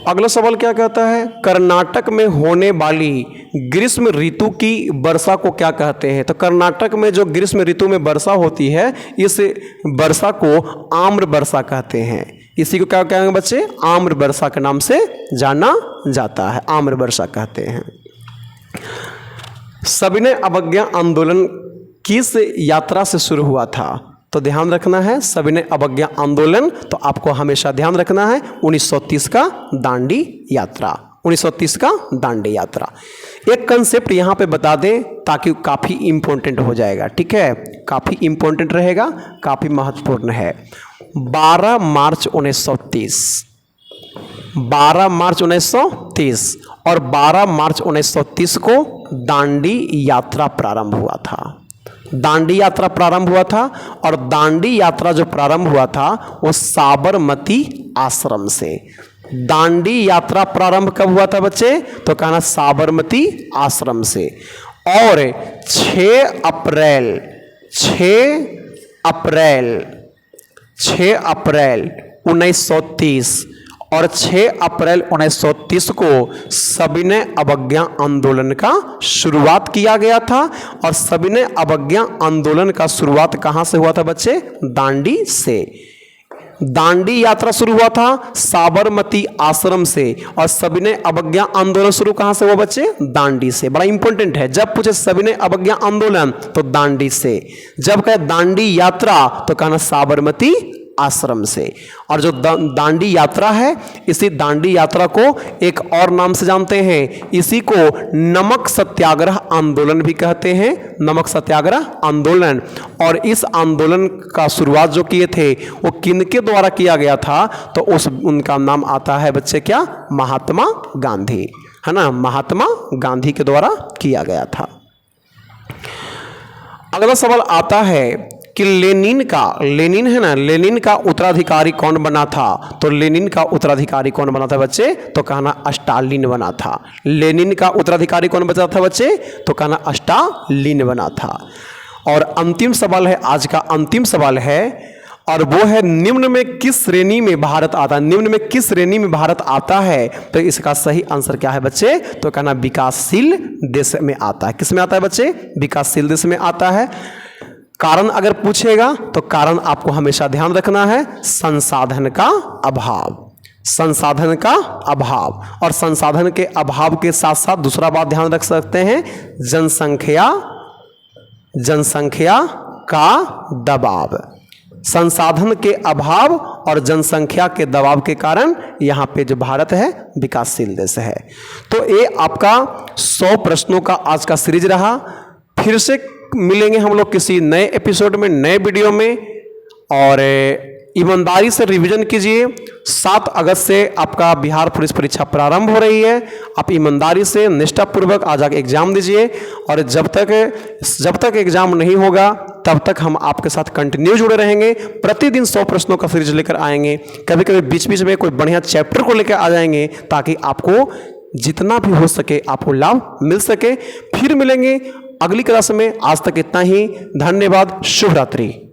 अगला सवाल क्या कहता है, कर्नाटक में होने वाली ग्रीष्म ऋतु की वर्षा को क्या कहते हैं, तो कर्नाटक में जो ग्रीष्म ऋतु में वर्षा होती है इस वर्षा को आम्र वर्षा कहते हैं। इसी को क्या कहेंगे बच्चे, आम्र वर्षा के नाम से जाना जाता है, आम्र वर्षा कहते हैं। सविनय अवज्ञा आंदोलन किस यात्रा से शुरू हुआ था, तो ध्यान रखना है सविनय अवज्ञा आंदोलन, तो आपको हमेशा ध्यान रखना है 1930 का दांडी यात्रा, 1930 का दांडी यात्रा। एक कंसेप्ट यहाँ पे बता दें ताकि काफ़ी इम्पोर्टेंट हो जाएगा, ठीक है, काफ़ी इम्पोर्टेंट रहेगा, काफ़ी महत्वपूर्ण है। 12 मार्च 1930, 12 मार्च 1930 और 12 मार्च 1930 को दांडी यात्रा प्रारंभ हुआ था। दांडी यात्रा प्रारंभ हुआ था और दांडी यात्रा जो प्रारंभ हुआ था वो साबरमती आश्रम से। दांडी यात्रा प्रारंभ कब हुआ था बच्चे? तो कहना साबरमती आश्रम से। और 6 अप्रैल 1930 और 6 अप्रैल 1930 को सविनय अवज्ञा आंदोलन का शुरुआत किया गया था। और सविनय अवज्ञा आंदोलन का शुरुआत कहाँ से हुआ था बच्चे? दांडी से। दांडी यात्रा शुरू हुआ था साबरमती आश्रम से और सविनय अवज्ञा आंदोलन शुरू कहाँ से हुआ बच्चे? दांडी से। बड़ा इंपॉर्टेंट है, जब पूछे सविनय अवज्ञा आंदोलन तो दांडी से, जब कहे दांडी यात्रा तो कहना साबरमती आश्रम से। और जो दांडी यात्रा है, इसी दांडी यात्रा को एक और नाम से जानते हैं, इसी को नमक सत्याग्रह आंदोलन भी कहते हैं, नमक सत्याग्रह आंदोलन। और इस आंदोलन का शुरुआत जो किए थे वो किनके द्वारा किया गया था? तो उनका नाम आता है बच्चे क्या? महात्मा गांधी, है ना, महात्मा गांधी के द्वारा किया गया था। अगला सवाल आता है कि लेनिन है ना, लेनिन का उत्तराधिकारी कौन बना था? तो लेनिन का उत्तराधिकारी कौन बना था बच्चे? तो कहना स्टालिन बना था। लेनिन का उत्तराधिकारी कौन बचा था बच्चे? तो कहना स्टालिन बना था। और अंतिम सवाल है, आज का अंतिम सवाल है, और वो है निम्न में किस श्रेणी में भारत आता है? निम्न में किस श्रेणी में भारत आता है? तो इसका सही आंसर क्या है बच्चे? तो कहना विकासशील देश में आता है। किस में आता है बच्चे? विकासशील देश में आता है। कारण अगर पूछेगा तो कारण आपको हमेशा ध्यान रखना है, संसाधन का अभाव, संसाधन का अभाव। और संसाधन के अभाव के साथ साथ दूसरा बात ध्यान रख सकते हैं, जनसंख्या का दबाव। संसाधन के अभाव और जनसंख्या के दबाव के कारण यहाँ पे जो भारत है विकासशील देश है। तो ये आपका 100 प्रश्नों का आज का सीरीज रहा। फिर से मिलेंगे हम लोग किसी नए एपिसोड में, नए वीडियो में। और ईमानदारी से रिवीजन कीजिए। 7 अगस्त से आपका बिहार पुलिस परीक्षा प्रारंभ हो रही है। आप ईमानदारी से निष्ठापूर्वक आज आके एग्जाम दीजिए। और जब तक एग्जाम नहीं होगा तब तक हम आपके साथ कंटिन्यू जुड़े रहेंगे। प्रतिदिन 100 प्रश्नों का सीरीज लेकर आएंगे। कभी कभी बीच बीच में कोई बढ़िया चैप्टर को लेकर आ जाएंगे ताकि आपको जितना भी हो सके आपको लाभ मिल सके। फिर मिलेंगे अगली क्लास में। आज तक इतना ही। धन्यवाद। शुभ रात्रि।